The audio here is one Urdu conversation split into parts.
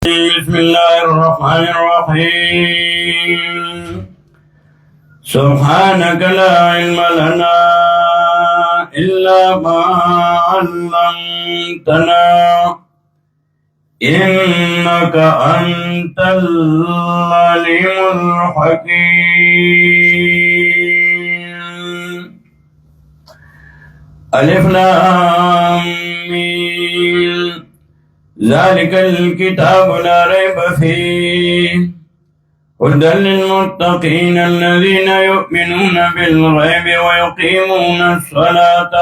بسم الله الرحمن الرحيم سبحانك لا علم لنا إلا ما علمتنا إنك أنت العليم الحكيم ألف لام ميم ذلك الكتاب لا ريب فيه هدى للمتقين الذين يؤمنون بالغيب ويقيمون الصلاة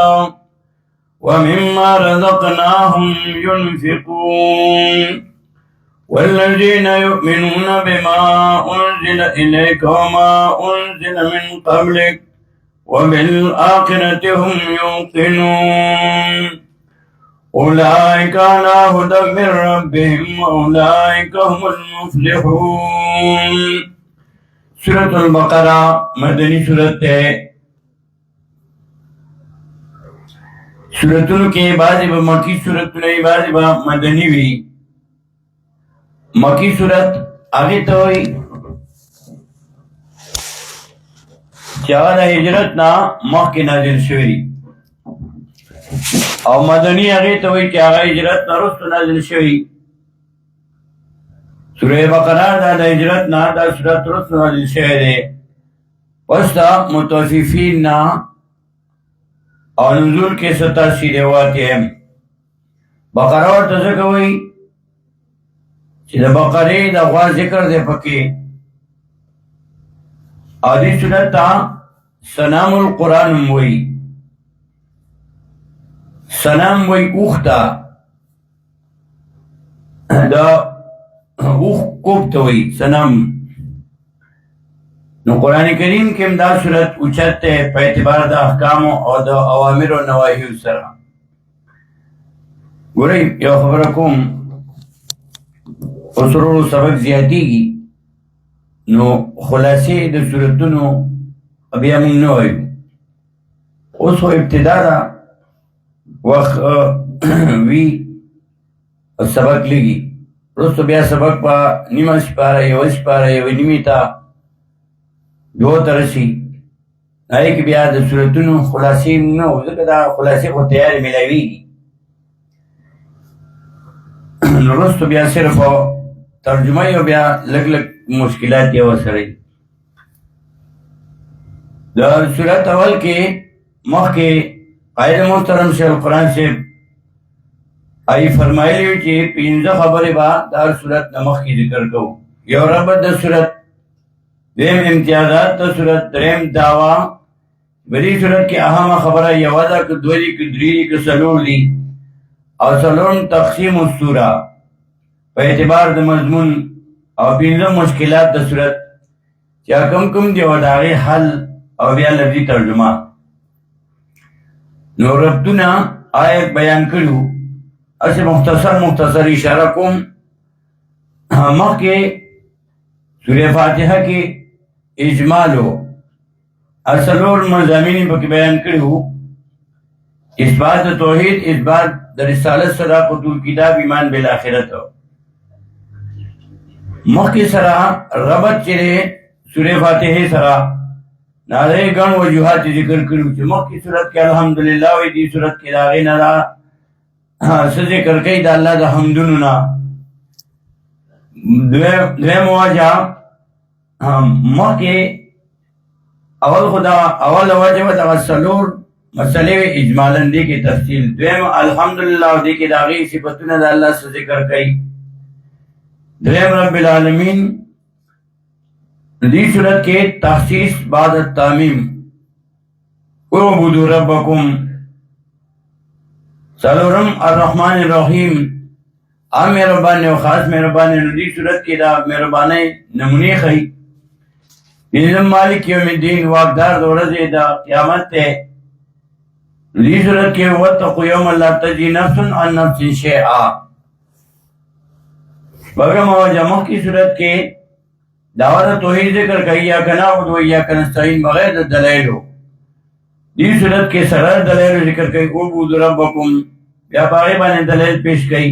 ومما رزقناهم ينفقون والذين يؤمنون بما أنزل إليك وما أنزل من قبلك وبالآخرة هم يوقنون أولئك على هدى من ربهم وأولئك هم المفلحون سورة البقرہ مدنی سورت ہے۔ سورتوں کے بعض مکی سورت نہیں بعض مدنی بھی۔ مکی سورت آگے تو ہوئی چاہدہ ہجرت نا مخ کی نازل شوری او مدنی هغه ته وایي چې هغه هجرت نه وروسته نازل شوی. سوره بقره دا د هجرت نه دا سورت وروسته نازل شوی دی. اوس د مطففین نه او نزول کې 87 روایت هم. بقره ورته ځکه وایي چې د بقرې د غوا ذکر دی پکې او دې سورت ته سنام القرآن هم وایي. سلام وی اوختا دا اوخ کوبتا وی سلام نو قرآن کریم کم دا صورت اوچت تے پا اعتبار دا احکام او دا اوامر و نواہی سرا گوری یو خبرکم اصرور سبق زیادی گی نو خلاصی دا صورتونو ابیا من نوائیو اس و ابتدا دا وقت وی سبق لگی رستو بیا سبق پا نیمہ سپارا یو سپارا یو نیمی تا دو ترسی آئی که بیا دا صورتونو خلاصی نو ذکر دا خلاصی خود تیاری ملاوی گی رستو بیا صرف ترجمه یو بیا لگ لگ مشکلات یو سرائی دا صورت اول کے مخ کے قائد محترم شیخ القرآن سے آئی فرمائی لیو چی پینزہ خبری با دار صورت نمخ کی ذکر کو یو ربط دا صورت دیم امتیازات دا صورت درم دعویٰ بری صورت کی اہم خبرہ یوادہ کدوری کدریری کسلور لی او سلورم تقسیم السورہ پہ اعتبار دا مضمون او پینزہ مشکلات دا صورت چا کم کم دی وداغی حل او بیا لفظی ترجمہ نو ربطونا آیت بیان کرو اسے مختصر اشارہ کم مخ کے سورہ فاتحہ کے اجمالو اصلور مضامین پاکی بیان کرو اثبات توحید اثبات در رسالت صداقت الکتاب ایمان بالآخرت مخ کے سرا ربط چرے سورہ فاتحہ سرا ناظر گن وجوہات ذکر کرو چھ مخ کی صورت کے الحمدللہ وی دی صورت کے داغی ندا سذکر کئی دا اللہ دا حمدننا دوے مواجہ مخ کے اول خدا اول واجب دا سلور مسئلے اجمالاً دی کی تفصیل دوے الحمدللہ دی کی داغی صفتنا دا اللہ سذکر کئی دوے رب العالمین دی صورت کے تخصیص بعد التامیم اعبدوا ربکم سلورم الرحمن الرحیم عام مہربانی و خاص مہربانی دی صورت کی دا مہربانی نمونی خی بنظم مالک یوم الدین واقدار دورز دا قیامت تے دی صورت کے واتقوا یوم لا تجزی نفس عن نفس شیئا بگم و جمع کی صورت کے دعوت توحید ذکر کہ ایاک نعبد و ایاک نستعین بغیر دلائلو دی صورت کے سرر دلائلو ذکر کہ اعبدوا ربکم یا باغی بانے دلائل پیش گئی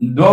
2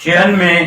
96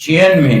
96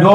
2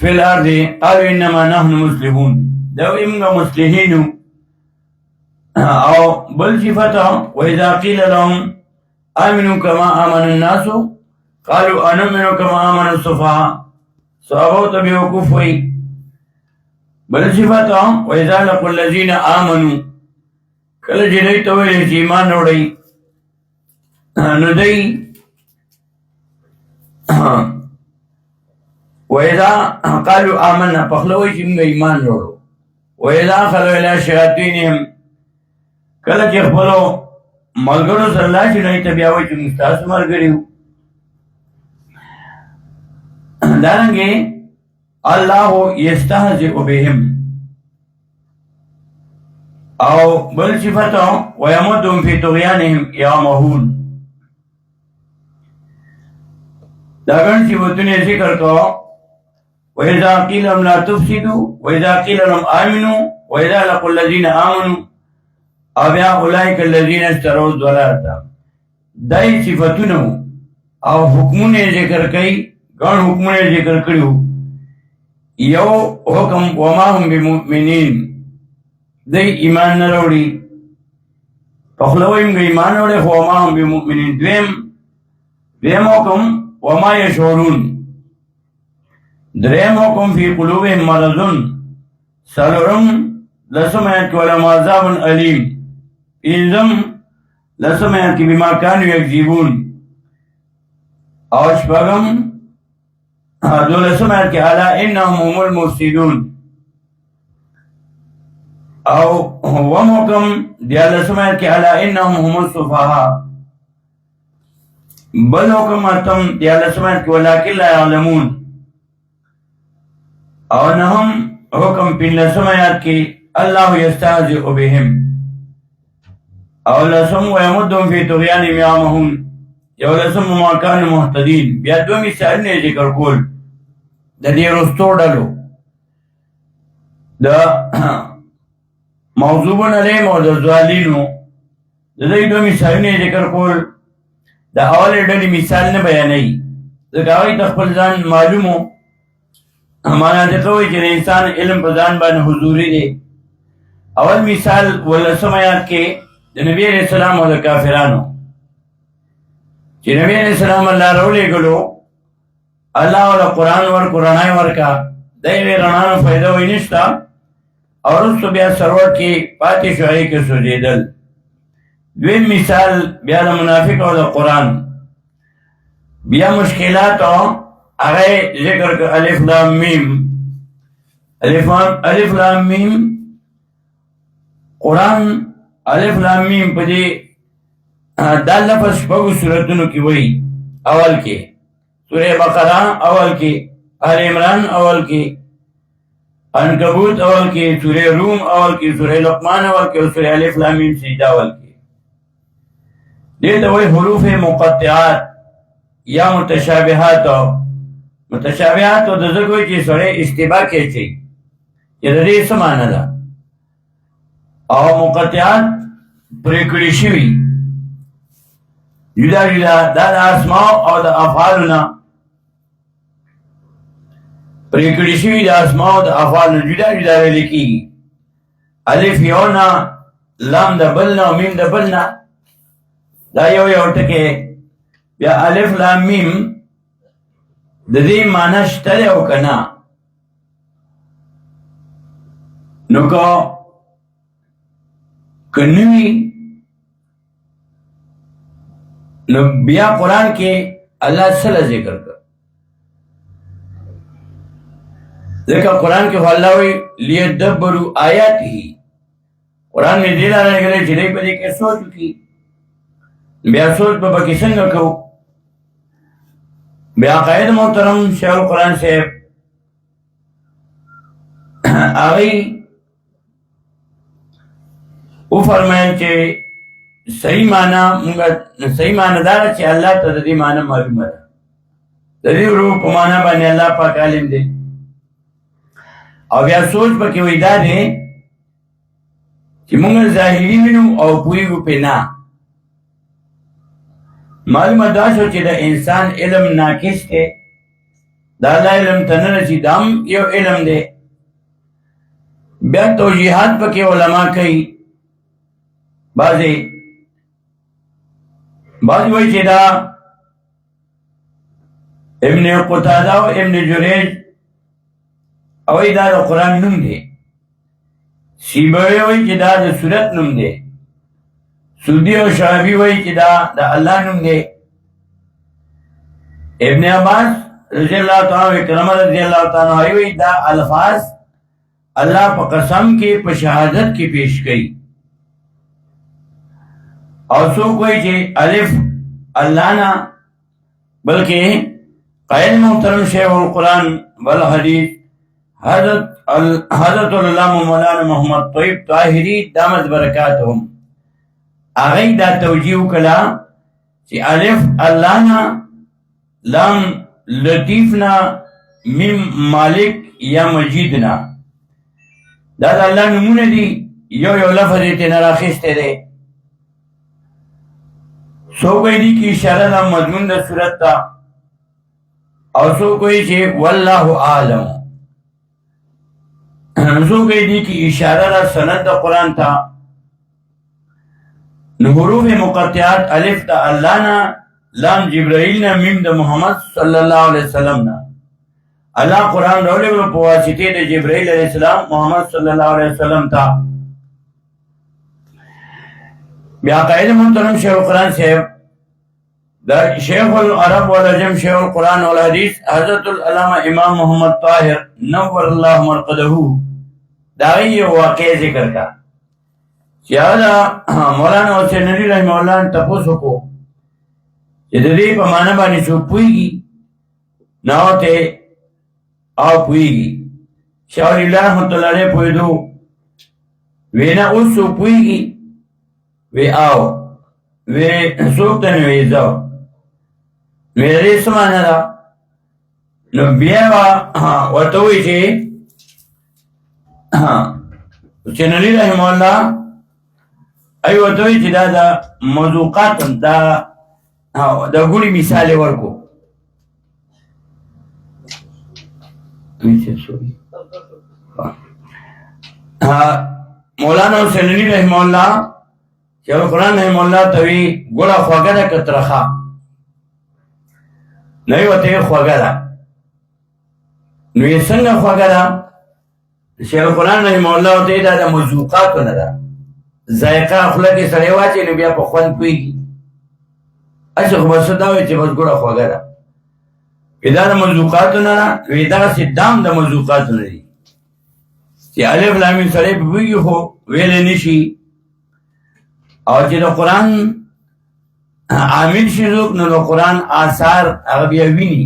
فی الارض قالوا انما نحن مسلمون دو امغا مسلحینو. او بل صفتا وإذا قیل لهم آمنوا كما آمن الناس قالوا أنؤمن كما آمن السفهاء صحابو ته بیوقوف وي. بل صفتا وإذا لقوا الذين آمنوا کله چې دوی ته ویل چې ایمان وروړئ نو دوی وإذا قالوا آمنا پخله وایي چې موږ ایمان وروړو. وإذا خلوا إلى شیاطینهم کله چې خپلو ملګرو سره لاړ شي نو دوی ته بیا وایي چې موږ ستاسو ملګري یو. دارنګې الله یستهزئ بهم او بل صفتا ويمدهم في طغيانهم يعمهون. دا ګڼ صفتونه ذکر کو. وإذا قيل لهم لا تفسدوا وإذا قيل لهم آمنوا وإذا لقوا الذين آمنوا أبيا أولئك الذين اشتروا الضلالة. دای صفتونه او حکمونه ذکر کړي. ګڼ حکمونه ذکر کړیو. یو حکم وما هم بمؤمنین دی ایمان نه راوړي. پخله وایي موږ ایمان راوړی خو وما هم بمؤمنین. دویم حکم وما یشعرون. دریم حکم فی قلوبهم مرض. څلورم لسم آیت کې ولهم عذاب علیم. پنځم لسم آیت کې بما کانوا یکذبون. او شپږم دولسم آیت کې الا انهم هم المفسدون. او وم حکم دیالسم آیت کې الا انهم هم السفهاء. بل حکم اتم دیالسم آیت کې ولکن لا یعلمون. او نهم حکم پنځلسم آیت کې الله یستهزئ بهم. او لسم ويمدهم في طغيانهم يعمهون. یو لسم وما كانوا مهتدين. بیا دوه مثالونه ذکر کول د دې وروستو ډلو د موضوبون علیهم او د ضالینو د دې دوه مثالونه ذکر کول. د اول ډلې مثال نه بیانوي ځکه هغوی ته خپل ځان معلومو. معنا ځکه وایي چې د انسان علم په ځان باندې حضوري دی. اول مثال ولسم آیات کې د نبي علیه السلام او د کافرانو چې نبي علیه السلام الله راولېږلو الله ولا قرآن ورکو رڼا ورکا د یوې رڼا نه فایده وایي نشته. او وروسته بیا سروټ کې پاتې شو هغې کې سوځېدل. دویم مثال بیا د منافق او د قرآن. بیا مشکلات هغه ذکر کړه الف لام میم. الف لام میم قرآن الف لام میم په دې دا لفظ شپږو سورتونو کې وایي. اول کې سورہ بقرہ اول کې، آل عمران اول کې، عنکبوت اول کې، سورہ روم اول کې، سورہ لقمان اول کې، اور سورہ الف لام میم سجدہ اول کې. دې ته وایي حروف مقطعات یا متشابهات. متشابهات د ځکه وایي چې سړی اشتباه کوي چې د دې څه معنی ده. او مقطعات پرې کړي شوي جدا جدا دا د اسماء او د افعالو نه پرې کړي شوي. د اسماء او د افعالو نه جدا جدا ویل کېږي. الف یو نه، لام د بل نه، میم د بل نه. دا یو یو ټکی. بیا الف لام میم د دې معنی شته دی او که نه. نو که نه وي نو بیا قرآن کې الله سره ذکر کړ. ځکه قرآن کې خو الله وایي لیدبروا آیاته. قرآن مې دې لپاره راغلی چې دوی په دې کې سوچ وکړي. بیا سوچ به پکې څنګه کوو. بیا قائد محترم شیخ القرآن صاحب هغوی وفرمایل چې صحیح معنی دا ده چې الله ته د دې معنی معلومه ده. د دې حروف په معنی باندې الله پاک عالم دی. او بیا سوچ پکې وایي دا دی چې موږ ظاهري وینو او پوهېږو پرې نه. معلومه دا شو چې د انسان علم ناقص دی دا الله علم ته نه رسي دا هم یو علم دی. بیا توجیحات پکې علما کوي. بعضې وایي چې دا ابن قتاده او ابن جریج وایي دا د قرآن نوم دی. سیبوی وایي چې دا د سورت نوم دی. سودی او شعبی وایي چې دا د الله نوم دی. ابن عباس رضی اللہ تعالیٰ اکرمہ رضی اللہ تعالیٰ وایي دا الفاظ اللہ په قسم کې په شهادت کې پیش کړي. او څوک وایي چې الف الله نه بلکې قائل محترم شیخ القرآن والحدیث حضرت علامہ مولانا محمد طیب طاہری دامت برکاتهم هغه دا توجیه وکړه چې الف الله نه، لام لطیف نه، میم مالک یا مجید نه. دا د الله نومونه دي، یو لفظ یې ترې نه راخیستی دی. څوک وایي دي کې اشاره ده مضمون د صورت ته، او څوک وایي چې والله اعلم. څوک وایي دي کې اشاره ده سند د قرآن ته. نو حروف مقطعات الف د الله نه، لام جبرائیل نه، میم د محمد صلی الله علیه وسلم نه. اللہ قرآن رولے میں پواسطے دے جبرائیل علیہ السلام محمد صلی اللہ علیہ وسلم تا. بیا قائد محترم شیخ القرآن صاحب دا شیخ العرب والعجم شیخ القرآن والحدیث حضرت العلامہ امام محمد طاہر نور اللہ مرقدہ دا یہ واقع ذکر کا. چیادا مولانا حسین علی رحمہ اللہ نے تپوسو کو جدی پا مانا بانی سو پوئی گی ناوتے او پوئیگی. شاہ ولی اللہ رحمت اللہ علیہ پوئی دو وینا اس سو پوئیگی وی آو وی سوکتن وی زاو وی ریس مانا دا. نو بیاوا وطوئی چه حسین علی رحمہ اللہ ای وطوئی چه دا موضوعات دا گوڑی مثال ورکو. مولانا حسین علی رحمہ اللہ شیخ القرآن رحمہ اللہ توی گوڑا خواگا دا کترخا نوی وطوی خواگا دا نوی سنگ خواگا دا. شیخ القرآن رحمہ اللہ وطوی دا مذوقاتو ندا ذائقہ اخلاقی سریواچی نو بیا پا خوان پوئی گی. اچھا خبرسو داوی چی بس گوڑا خواگا دا دا دا مذوقاتو نا وی دا سی دام دا مذوقاتو نا دی چی علف لامین سڑے پی بوئی خو ویلے نشی. او چی دا قرآن عامل شیزوک نو دا قرآن آثار اغبیا وینی.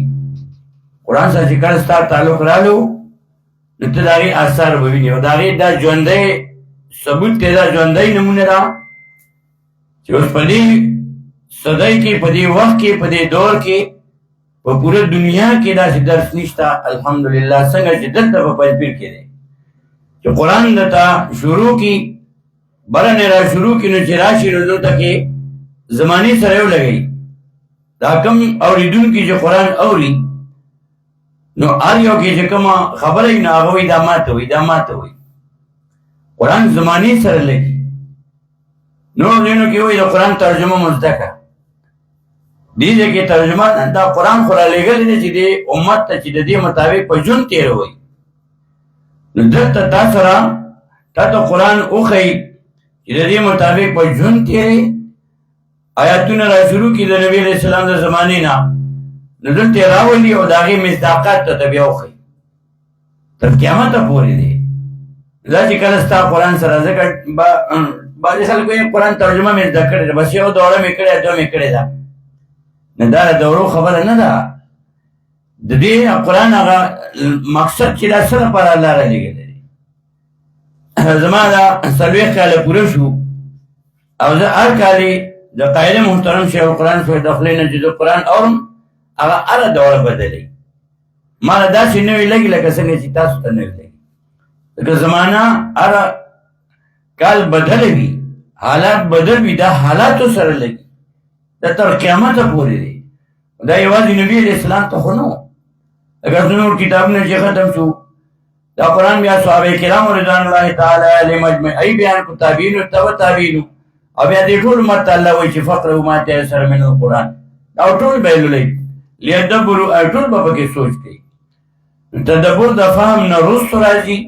قرآن سا چکر ستا تعلق رالو نو تا داغی آثار بوینی و داغی دا جوندے ثبوت تے دا جوندے نمونه دا چی اس پدی صدای کی پدی وقت کی پدی دور کی وہ پورے دنیا کی دا سی درس نشتا. الحمدللہ سنگا چی دلتا پا پجبیر کے دے چی قرآن دتا شروع کی برن را شروع کی نو چراشی نو تکی زمانی سریو لگئی دا کم اوریدون کی جو قرآن اوری نو آریو کی جو کم خبری نا آگوی دا مات ہوئی قرآن زمانی سر لگی. نو دینو کی ہوئی دا قرآن ترجمہ مزدکا دیده که ترجمه دا قرآن خورا لگل ده چی ده امت تا چی ده ده مطابق پا جن تیر ہوئی. نو دلتا تا سرا تا تا قرآن اوخی چی ده ده مطابق پا جن تیره آیاتون را شروع کی ده نبی علیہ السلام ده زمانی نا نو دلتا راولی او داغی مصداقات تا تبیا اوخی تر قیامت پوری ده. دا چی کلستا قرآن سرا ذکر بعضی خلقو یہ قرآن ترجمه مصداق کرده بس یو دوره مکڑه دو مکڑه دا دا دورو خبر نه ده. د دې قرآن هغه مقصد چې دا څه لپاره الله را لېږلی دی. زما دا 40 کاله پوره شو او زه هر کالې د قائد محترم شیخ القرآن صاحب د خولې نه چې د قرآن اورم هغه هره دوره بدلوي. ما له داسې نوې لګي لکه څنګه چې تاسو ته نوې لګي. ځکه زمانه هره کال بدل وي، حالات بدل وي، دا حالاتو سره لګي دا تر قیامته پورې دی. دا یوازې نبی علیہ السلام ته خو نه اگر نور کتابونه چې ختم شو دا قرآن بیا صحابه کرام رضوان الله تعالی علیهم اجمعین بیان کو تابعین او تبع تابعین او بیا دې ټول مت الله وایي چې فقره ما تیسر من القرآن او ټول به لولي لیدبروا ټول به پکې سوچ کوي تدبر د فهم نه رست راځي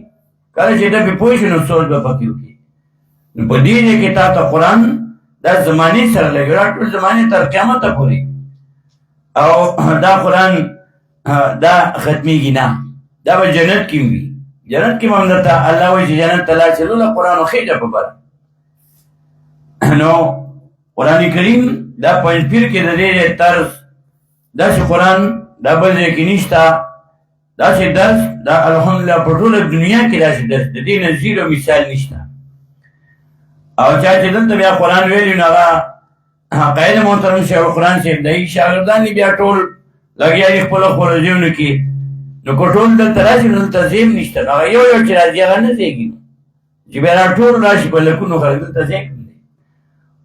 کله چې د پوه شي نو سوچ به پکې وکړي نو په دې کې تا قرآن دا زماني سره لګي ټول زماني تر قیامت پورې او دا قرآن دا ختمیږي نه دا به جنت کې وي جنت کې هم درته الله وایي چې جنت ته لاړ شې نو قرآن وخېږه په بره نو قرآن کریم دا پنځپیر کې د دې طرز داسې قرآن دا بل ځای کې نشته داسې درس دا الحمدلله په ټوله دنیا کې داسې درس د دې نظیر او مثال نشته او چا چې دلته بیا قرآن ویلي نو هغه قاید محترم شیخ القرآن صاحب دی شاګردان بیا ټول لګیا دي خپلو خپلو ژوندو کې نو که ټول دلته راشي نو دلته ځای نشته نو هغه یو یو چې راځي هغه نه ځایږي چې بیا ټول راشي په لکونو خلک دلته ځای کوي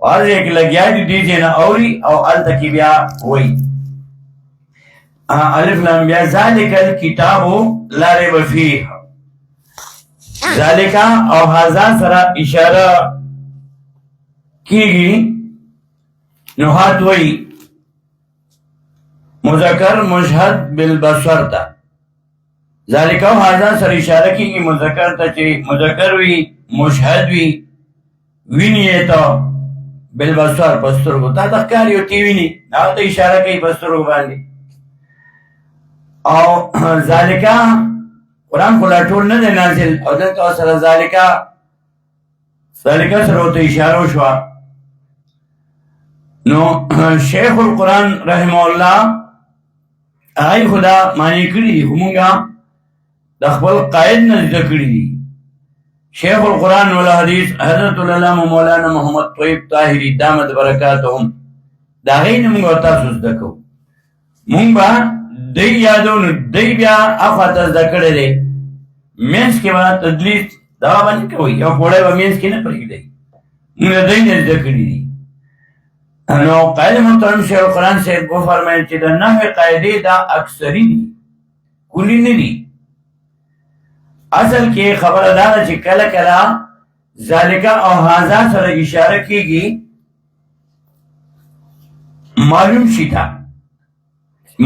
هر ځای کې لګیا دي دې ځای نه اوري او هلته کې بیا وایي الف لام بیا ذالک الکتاب لا ریب فیه ذالک او هذا سره اشاره کیږي نحات وی مذکر مشهد بالبصر تا ذالک او هذا سره اشاره کیږي مذکر ته چې مذکر وی مشهد وی ویني ته بالبصر پسترګو تا تخکاری او تی ویني دا ته اشاره کوي پسترګو باندې او ذالکا قرآن خلا ټول نه دی نازل او دلته سره ذالکا سره ورته اشاره وشوه نو شیخ القرآن رحمه الله هغه خدا معنی کړي دي همونګه د خپل قائد نه زده کړي دي شیخ القرآن والحدیث حضرت العلامه مولانا محمد طیب طاهری دامت برکاتهم دا هغې نه موږ تاسو زده کوو موږ به دی یادونو دی بیا افاته زده کړی دی منځ کې به تدلیس دوا باندې کوي یو پوړی به منځ کې نه پرېږدی موږ د دی نه زده کړي دي نو قائد محترم شیخ القرآن صاحب وفرمایل چې د نحوې قاعدې دا اکثري دي کلي نه دي اصل کې خبره دا ده چې کله کله ذالکه او هذا سره اشاره کېږي معلوم شي تا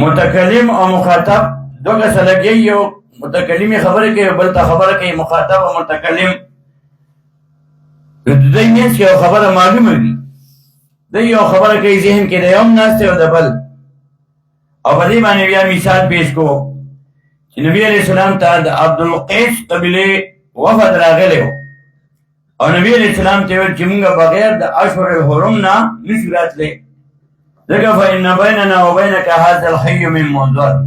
متکلم او مخاطب دو کسه لګي یو متکلم خبره کوي بل ته خبره کوي مخاطب او متکلم د دې نه چې خبره معلومه وي د یو خبره کوي ذهن کې د یو ناست او د بل او په دې باندې بیا مثال پیش کو چې نبی علیہ السلام ته د عبدالقیس قبیله وفد راغلی او نبی علیہ السلام ته ویل چې موږ بغیر د اشهر الحرم نه نشو راتلی ځکه فإن بیننا وبینک هذا الحي من منظر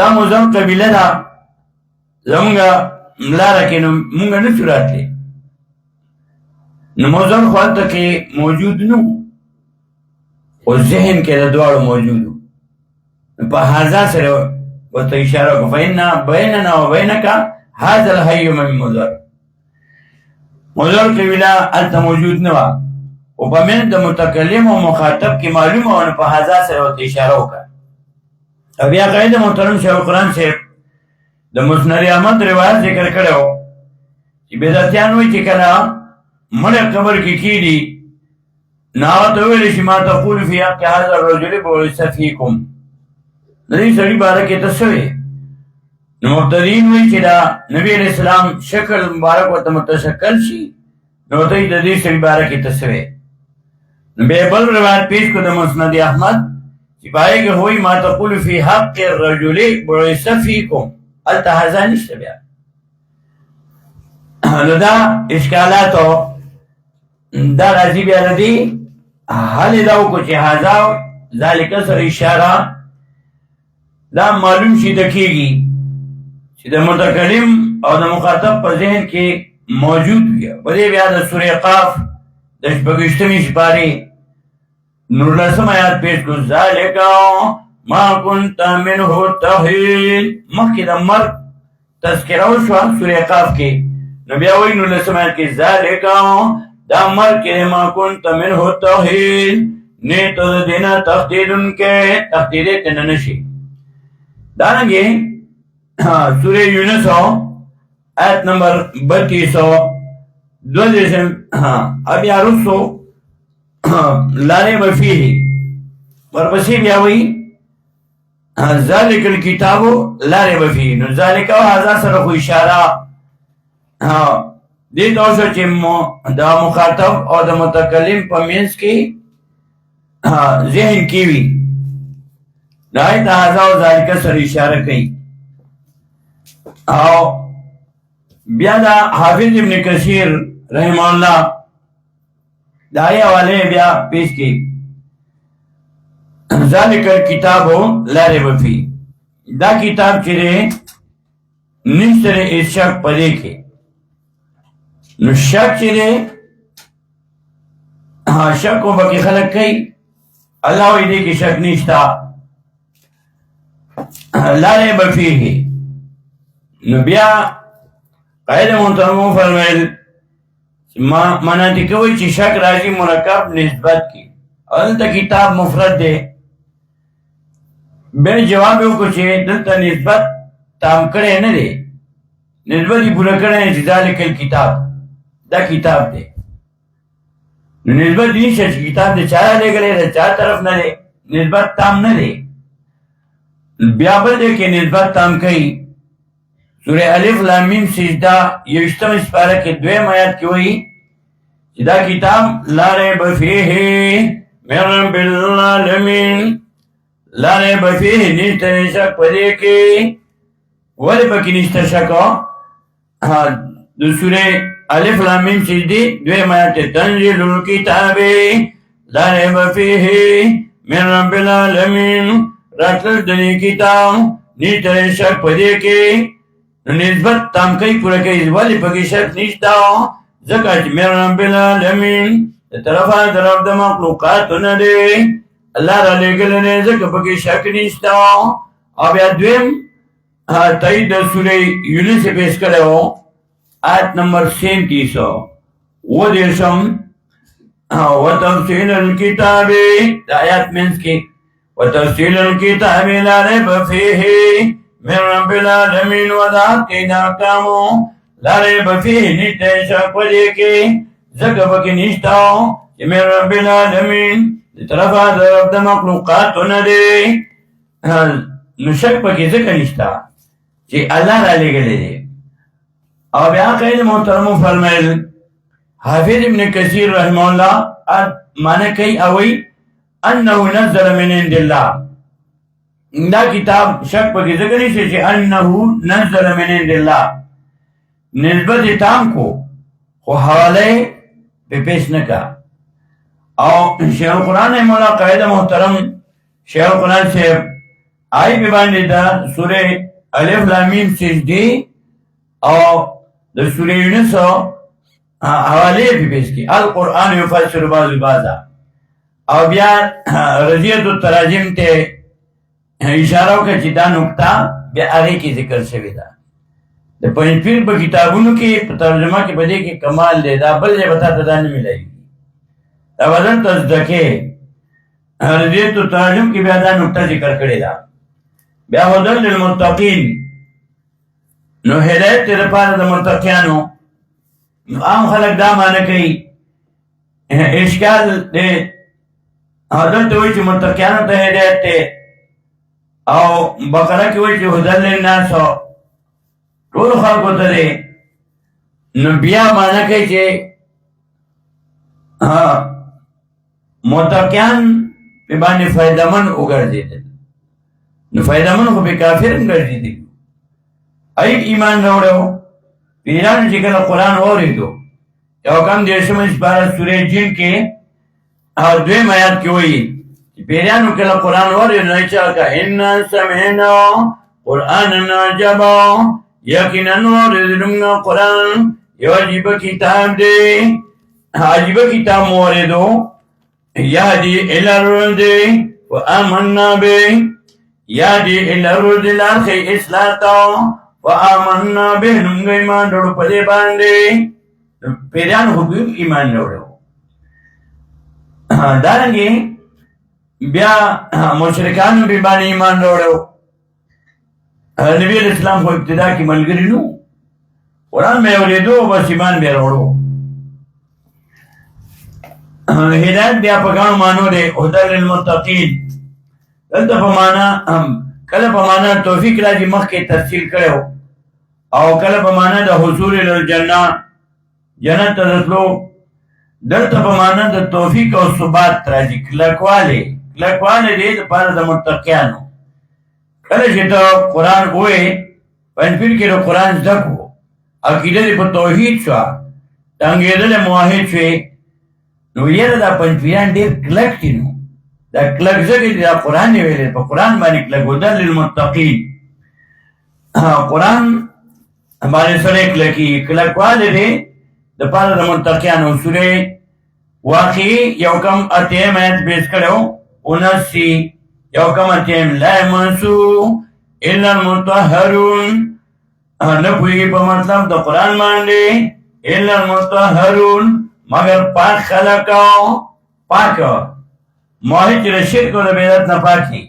دا مزر قبیله ده زمونږ لاره کې نو موږ نشو راتلی نو مزر خو هلته کې موجود نه خو ذهن کې د دواړو موجود په هذا سره ورته اشاره وکړه فإن بیننا وبینک هذا الحي من منظر مزر قبیله هلته موجود نه وه او په من د متکلم او مخاطب کې معلومه ونه په هذا سره ورته اشاره وکړه او بیا قاعده محترم شیخ القرآن صاحب د مسند احمد روایت ذکر کړی و چې بدعتیان وایي چې کله مړی قبر کې کیږي نو هغه ته ویلی شي ما تقول فی حق هذا الرجل بعث فیکم د دې سړي باره کې ته څه وایې نو مبتدیین وایي چې دا نبي علیہ السلام شکل مبارک ورته متشکل شي نو ته د دې سړي باره کې ته څه وایې نو بیا بل روایت پیش کړو د مسند احمد چې په هغې کې وایي ما تقول فی حق الرجل بعث فیکم هلته هذا نشته بیا نو دا اشکالاتو دا راځي بیا د دې حل یې دا وکړو چې هذا ذالک سره اشاره دا معلوم شي د کېږي چې د متکلم او د مخاطب په ذهن کې موجود وي په دې بیا د سورې قاف د شپږویشتمې سپارې نورلسم آیات پیش کړو ذالک ما کنت منه تحیل مخکې د مرګ تذکره وشوه سورې قاف کې نو بیا وایي نورلسم آیات کې ذالک دا مرګ کې ما کنت منه تحیل نه ته د دې نه تښتېدونکی تښتېدی ته نه نشي دارنگے سورہ یونس آیت نمبر 32 اب یا رسو لارے بفیہ ورپسی بیاوی ذالک الکتابو لارے بفیہ نو ذالک و حضا سرخو اشارہ دیت اوشو چی دا مخاطب اور دا متکلم پا مینس کی ذہن کیوی دائت حضا و ذالک سر اشارہ کئی او بیا دا حافظ ابن کثیر رحمہ اللہ دائی والے بیا پیش کی ذالک کتابو لا ریب فی دا کتاب چرے نشتر اس شک پدے کے نو شک چرے شک کو بکی خلق کئی اللہ ویدے کی شک نشتا لا ریب فی ہے نو بیا قائد محترمو فرمائل مناتی کوئی چی شک راجی مرکب نسبت کی اولتا کتاب مفرد دے بے جوابیوں کو چھے دلتا نسبت تام کرے نہ دے نسبت ہی پورا کرے چی ذالک الکتاب دا کتاب دے نسبت نہیں شک کتاب دے چارہ لے گلے دا چار طرف نہ دے نسبت تام نہ دے بیابر دے کے نسبت تام کئی سورہ الف لام میم سجدہ یوشتم اسپارہ کے دویم آیات کی ہوئی دا کتاب لا ریب فیہ من رب العالمین لا ریب فیہ نشتہ شک پدے کے ولی پکی نشتہ شک دو سورہ الف لام میم سجدی دویم آیات تنزیل الکتاب لا ریب فیہ من رب العالمین راتل دنی کتاب نشتہ شک پدے کے نسبت تام کئی پورا کئی ولی پکی شک نشتا زکا چی میرا رب العالمین طرفا طرف دا مخلوقاتو ندے اللہ را لے گلنے زکا پکی شک نشتا اب یا دویم تایید دا سورہ یونس پیش کرے ہو آیت نمبر 37 وہ دیشم وَتَفْصِيلَ الْكِتَابِ دا آیات منس کی وَتَفْصِيلَ الْكِتَابِ لَا رَيْبَ فِيهِ من رب العالمین وضاحت کے ناکامو لا ریب فیہ نشتہ شک پدے کے زکا پکی نشتاو کہ من رب العالمین طرفا طرف دا مخلوقاتو ندے نو شک پکی زکا نشتا کہ اللہ را لے گلے دے اور بیا قید محترمو فرمائل حافظ ابن کثیر رحمہ اللہ مانا کئی اوئی انہو نزل من عند اللہ دا کتاب شک پکی ذکر نہیں سے انہو نزل من عند اللہ نسبت تام کو خو حوالے پہ پیش نکا اور شیخ القرآن مولا قائد محترم شیخ القرآن سے آئی پہ باندے دا سورہ الف لام میم سجدی اور دا سورہ یونس حوالے پہ پیش کی القرآن یفسر بعض بعضا اور بیا رضیت التراجم تے اشارہ کا چی دا نکتا بیا آگے کی ذکر شوی دا دا پنج پیر پا کتابونو کی ترجمہ کی بدے کی کمال دے دا بل جے بتا تا دا نمی لگی دا وزن تصدقے رضیت و ترجم کی بیا دا نکتا ذکر کرے دا بیا حضر للمتقین نو ہدایت تیرے پاس دا متقیانو عام خلق دا مانا کئی اشکال دے حضر توی چی متقیانو تا ہدایت تے او بقرہ کی وجہ حضر للناس ہو طول خلقو تا دے نو بیا مانا کئی چے متقیان پہ بانی فائدمن اگر دیتے نو فائدمن خو پہ کافرم گر دیتے ایک ایمان روڑے ہو پیران چکل قرآن ہو رہی دو یا کم دیشم اس بارہ سورہ جن کے دویم آیات کی ہوئی پیریانو کلا قرآن وری نیچا کا اِنَّا سَمِعْنَا قُرْآنًا عَجَبًا یقیناً وردنگا قرآن یہ عجیب کتاب دے عجیب کتاب موردو یادی الارد وآمنا بے یادی الارد لاخی اصلاتا وآمنا بے نمگا ایمان روڑو پدے باندے پیریان حبیب ایمان روڑو دارنگی بیا مشرکان بھی بانی ایمان روڑو نبی علیہ السلام خو ابتدا کې ملګری نو قرآن مې اورېدو بس ایمان بیا وروړو. هدایت بیا په ګڼو معنو دی. هدى للمتقین دلته په معنا کله په معنا توفیق راځي مخکې تفصیل کړو، او کله په معنا د حضور للجنه جنت ته رسلو. دلته په معنا د توفیق او ثبات راځي، کلکواله دی دپاره د متقیانو. کله چې ته قرآن ووایې پنځپیر کې د قرآن زده کړو، عقیده دې په توحید شوه، ټانګېدلې موحد شوې، نو یاره دا پنځپیران ډېر کلک دي. نو دا کلک ځکه چې دا قرآن یې ویلی، په قرآن باندې کلک هدى للمتقین. قرآن باندې سړی کلکېږي، کلکوالی دی دپاره د متقیانو. سورې واقعي یو کم اتیم آیت پیش کړی 79 یو کم اتیم لا یمسو الا المطهرون. نه پوهېږي په مطلب د قرآن باندې الا المطهرون مگر پاک خلق پاک موحد چې د شرک او د بدعت نه پاک دي.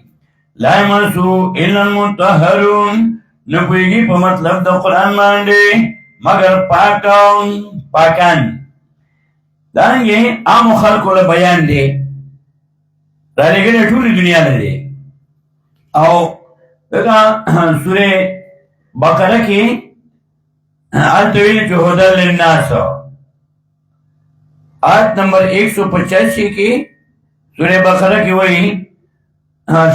لا یمسو الا المطهرون نه پوهېږي په مطلب د قرآن باندې مگر پاکان. دارنګې عامو خلکو له بیان دی رالېږلی ټولې دنیا نه دی. او دغه سورې بقره کې هلته ویلي چې هدى للناس آیت نمبر 185 کې سورہ بقرہ کی وہی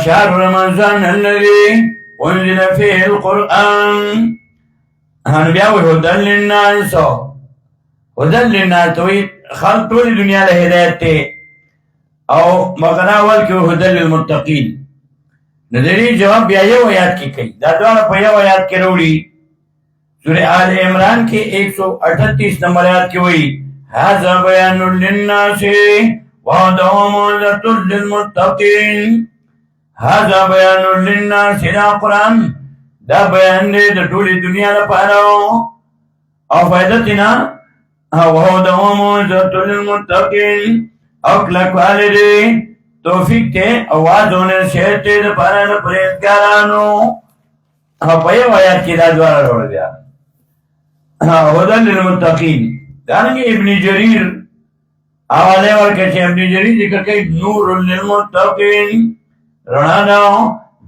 شہر رمضان الذی انزل فیہ القرآن بیا وی هدى للناس. هدى للناس وی خلق ټولې دنیا له هدایت ته، او بقرہ اول کې هدى للمتقین. نو د دې جواب بیا یو آیات کې کوي، دا دواړه په یو آیات کې راوړي. سورہ آل عمران کې 138 نمبر آیات کې وی هذا بیان للناس وهدى وموعظة للمتقین. هذا بیان للناس دا قرآن دا بیان دی د ټولې دنیا لپاره او فائدہ تینا. وهدى وموعظة للمتقین او کلکوالی دی توفیق ته او وعظونه شهر ته دپاره د پرهیزګارانو. په یو آیات کې دا دواړه راوړل بیا هدى للمتقین. دارنګه ابن جریر حواله ورکړي چې ابن جریر ذکر کوي نور للمتقین رڼا ده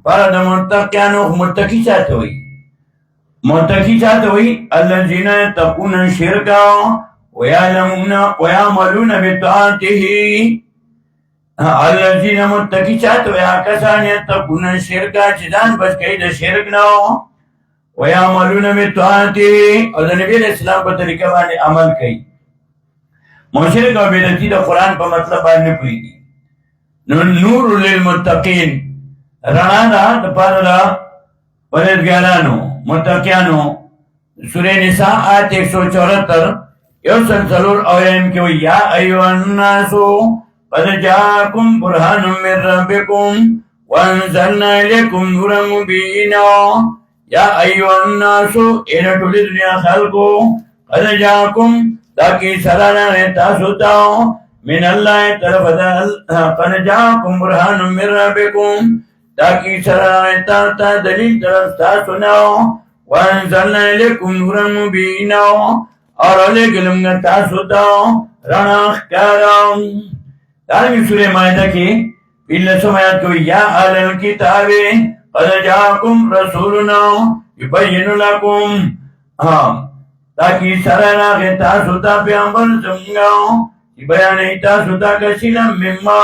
پر د متقینو. متقی چاته وي؟ متقی چاته وي؟ الذین یتقون الشرک ویعلمون ویعملون بطاعته. الذین متقی چاته وي؟ کسان یتقون الشرک چې ځان بچ کوي د شرک نه، ویعملون بطاعته او د نبی علیہ السلام په طریقه باندې عمل کوي. مشرک او بدعتي د قرآن په مطلب باندې نه پوهېږي. نو نور للمتقین رڼا ده دپاره د پرهیزګارانو متقیانو. سورې نساء آیت 174 یو سل څلور اویم کې وایي یا ایها الناس قد جاءکم برهان من ربکم وانزلنا الیکم نورا مبینا. یا ایها الناس اے ټولې دنیا خلکو قد جاءکم تاکي سرانا تاسو ته من الله طرف قد جاءکم برهان من ربکم تاکي سرانا تاسو دلیل طرف تاسو نه. وانزلنا الیکم نورا مبینا اور لګلم تاسو ته رڼا ښکاره. دارنګه سورې مائده کې 15 آیات کې یا اهل الکتاب قد جاءکم رسولنا یبین لکم. تاکي سره راغی تاسو ته پیغمبر زموږ چې بیانوي تاسو ته کثیرا مما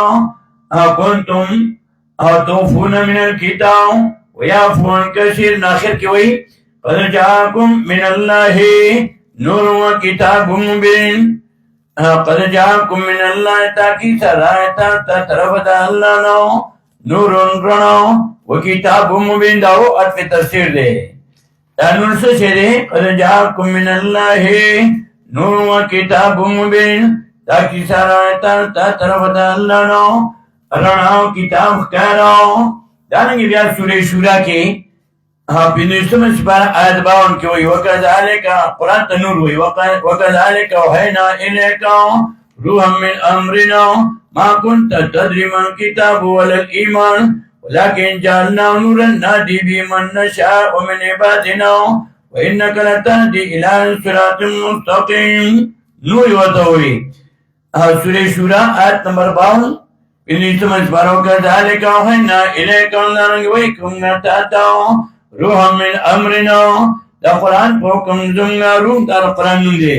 کنتم توفون من الکتاب ویعفو عن کثیر. آخر کې وایي قد جاءکم من الله نور وکتاب مبین. قد جاءکم من الله تاکي سره تاسو طرف د الله نو نور رڼا وکتاب مبین. دا و عطف تفسیر دی. دا نور څه شی دی؟ قد جاءکم من الله نور وکتاب مبین. تاکي سره تاسو طرف د الله نو رڼا او کتاب ښکاره. دارنګه بیا سورې شورا کې 15 سپاره آیت 52 کې وایي وکذالک قرآن ته نور وایي وکذالک اوحینا الیک روحا من امرنا ما كنت تدري ما الكتاب ولا الايمان ولكن جعلنا نورا نهدي به من نشاء من عبادنا وإنك لتهدي إلى صراط مستقيم. نور وتوي سورة شورى آيت نمبر 52 إني سمجھ پارو كذلك أوحينا إليك ونرجوكم نتاتاو روحا من أمرنا. دا قرآن پوکم زمنا روح دا قرآن نوندے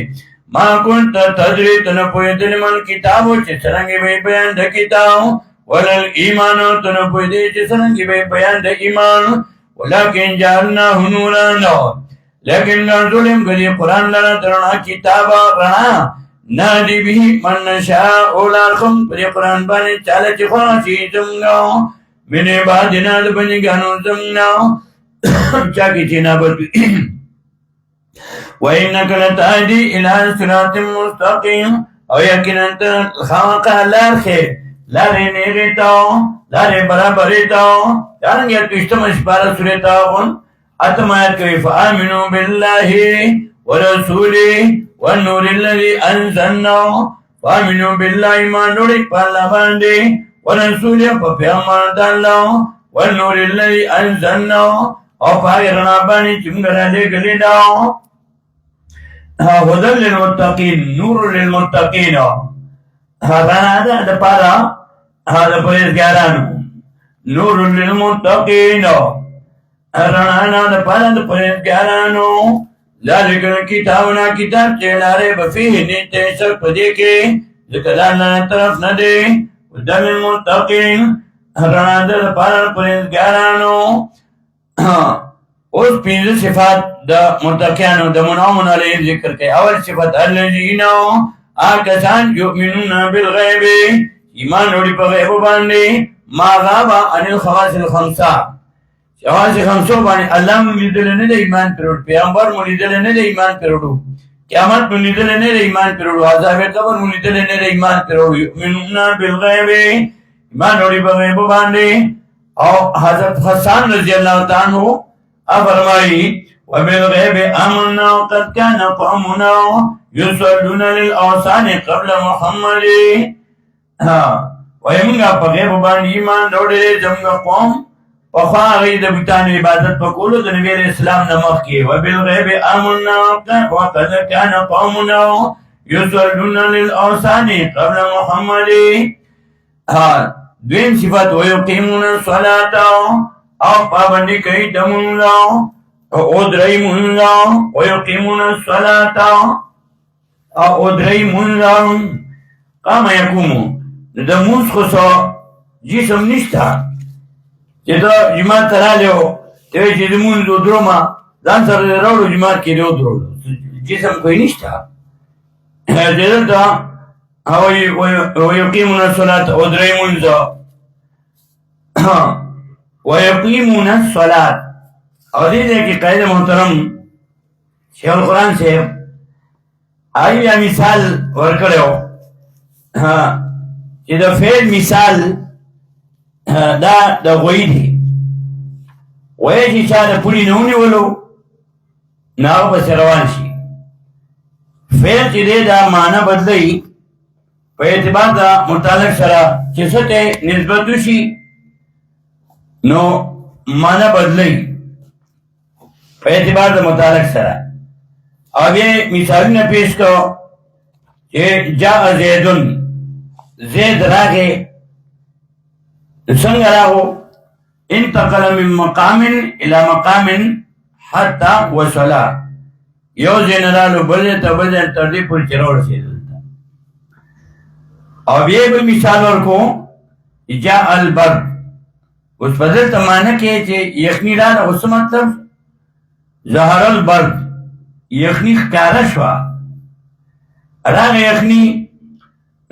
ما كنت تدري تنپوی دل من کتابو چه سرنگی بے بیان دا کتاب ولل ایمانو تنپوی دے چه سرنگی بے بیان دا ایمان ولكن جعلناه نورا لیکن ظلم کری قرآن لنا ترنا کتابا رنا نادی به من نشاء اولارکم پر قرآن بانی چالا چه خواشی زمگاو من عبادنا دبنگانو زمگاو چاکی چینا بردی وإنك لتهدي إلى صراط مستقيم أو يمكن أن خلق الخير لا رينيريتاو لا ريبرابريتاو يعني يتشتمش بارا سوريتاون أتمات كيف آمنوا بالله ورسوله والنور الذي أنزلنا فآمنوا بالله ما نورك بالله ورسوله فبيامات الله والنور الذي أنزلنا أو فايرنا باني چمگرا لے گلی داو هدى للمتقين نور للمتقين. هذا دا پارا هذا پرهیزگارانو نور للمتقين رانا دا پارا دا پرهیزگارانو ذلك الكتابنا کتاب چه لا ریب فیه نیتے شک پدے کے ذکر اللہ طرف ندے هدى للمتقين رانا دا پارا پرهیزگارانو. اوس پنځه صفات د متقینو د منعمون علیهم ذکر کوي. اول صفت الذین آکسان یؤمنون بالغیب ایمان وړي په غیب باندې ما غاب عن الخواص الخمسه خواص خمسو باندې الله مونږ لیدل نه د ایمان پروړ پیغمبر مونږ لیدل نه د ایمان پروړو قیامت مونږ لیدل نه د ایمان پروړو عذاب قبر مونږ لیدل نه د ایمان پروړو یؤمنون بالغیب ایمان وړي په غیب باندې. او حضرت حسان رضی اللہ تعالیٰ عنہ فرمائی وبالغیب آمنا وقد كان قومنا يصلون للأوثان قبل محمد. ویمنگا پا غیب باندې ایمان روڑے زمگا قوم پخوا غید بتان عبادت پکولو د نبی علیہ السلام نمخ کی. وبالغیب آمنا وقد كان قومنا يصلون للأوثان قبل محمد. دویم صفت ویقیمون الصلاة او پابندی کئی دمون لاو او ادرائیمون لاو ویقیمون الصلاة او ادرائیمون لاو قام یکومو دموز خسو جسم نشتا چه دا جماعت ترالیو تیوی چه دمون دو دروما دان سر روڑو جماعت کی دو درو جسم کوئی نشتا جدر دا ويقيمون الصلاة ودريمون ذا ويقيمون الصلاة. اور دیکھیں کہ قائد محترم شیخ القرآن سے آئی یا مثال ورکڑے ہو کہ دا فعل مثال دا غوی دی غوی چی چا دا پولی نونی ولو ناو بس روان شی فعل چی دے دا معنی بدلی په اعتبار دا متعلق سره چې څه ته نسبت وشي نو معنا بدلی په اعتبار د متعلق سره. او بیا مثالونه پیش کو چې جاء زیدون زید راغی څنګه راغو انتقل من مقام الى مقام حتى وصل یو جنرال بل ته بل تر دې پورې چرور شي. اور یہ بھی مثال اور کو جاء البرد اس بدل تمانا کہ یخنی رانا اس مطلب ظہر البرد یخنی خکارا شوا رانا یخنی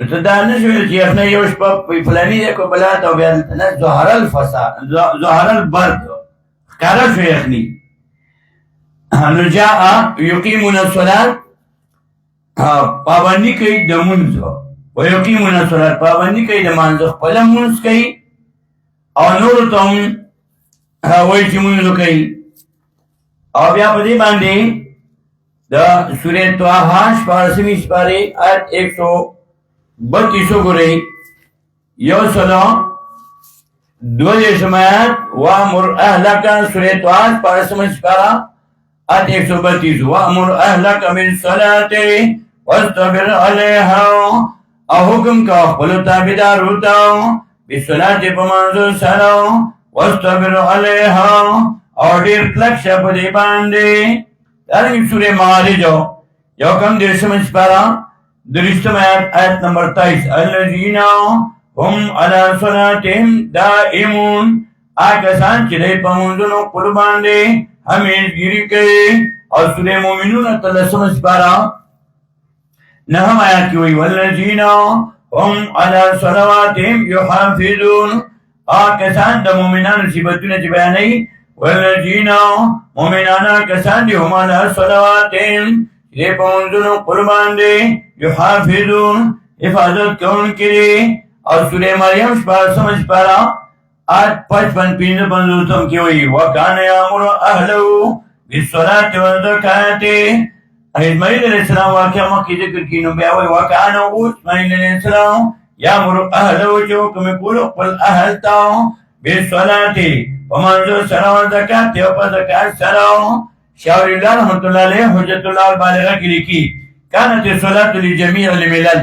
اتدانا شوی یخنی یوش پا فلانی دیکھو بلاتا و بیانتنا ظہر الفساد ظہر البرد خکارا شو یخنی. نو جاء یقیمون الصلاة پابندی کئی دمونزو ويقيمون الصلاة پابندی کئی دمانزو خپل منز کئی او نور تم وی چی منزو کئی. او بیا پدی باندی دا سورہ توحا شپارسمی شپاری آیت 132 گو رئی یو سلو دوی شمایت وامر اهلک سورة طه پارسم سپارا آیت 132 وامر اهلک بالصلاة واصطبر علیها او حکم کا خپل تابعدار ہوتا بالصلاة په منځ سره واصطبر علیها او ډیر کلک شه په دې باندې. دارنګه سورة معارج یو کم 10 سپارا درشتم آیت نمبر 23 الذین هم علی صلاتهم دائمون آکسان چې دې په منځونو خپل باندې همیشګيري کوي. او سورة مومنون 13 سپارا نهم آیات کی وی والذین هم علی صلواتهم یحافظون آکسان د مومنانو صفاتونه چې بیانوي والذین مومنان کسان دي هم علی صلواتهم چې په منځونو قربان دي یحافظون حفاظت کوونکي دي. او سورة مریم 14 سپارا آیت 55 کی وی وکان یامر اهله بالصلاة والزکاة. اسماعیل علیہ السلام واقعہ مکی ذکر کی نو بیا وی وکان اسماعیل علیہ السلام یامر اهله جو کوم کولو خپل اهل تا بالصلاة ومنذ سره والزکاة او په زکات سره. شاور الله رحمت الله علیه حجت الله البالغه کې لیکي كانت الصلاة لجميع الملل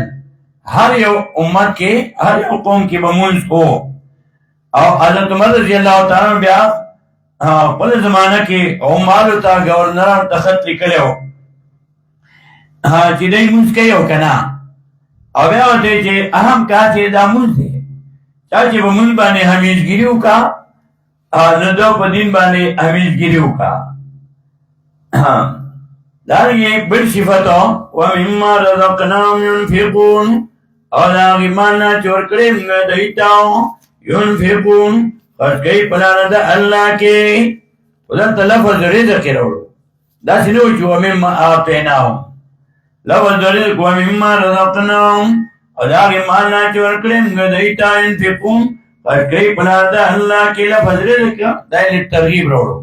هر یو امت کې هر یو قوم کې بمونځ هو. او حضرت عمر رضی الله تعالی بیا خپل زمانہ کې عمر ته گورنر ته خط لیکلو چې دای مونږ کوي او کنه او بیا ورته چې اهم کار چې دا مونږ دی چې په مونږ باندې همیشګيري وکا نو دا په دین باندې همیشګيري وکا. دارنګه بل صفاتو ومما رزقناهم ينفقون او دا غمانا چور کړي موږ دایتاو ينفقون خرج کوي په لار د الله کې. ولته لفظ رزق راوړو دا څنګه و چې ومما اعطيناهم لفظ رزق ومما رزقناهم او دا غمانا چور کړي موږ دایتا ينفقون خرج کوي په لار د الله کې. لفظ رزق دا ترغیب راوړو.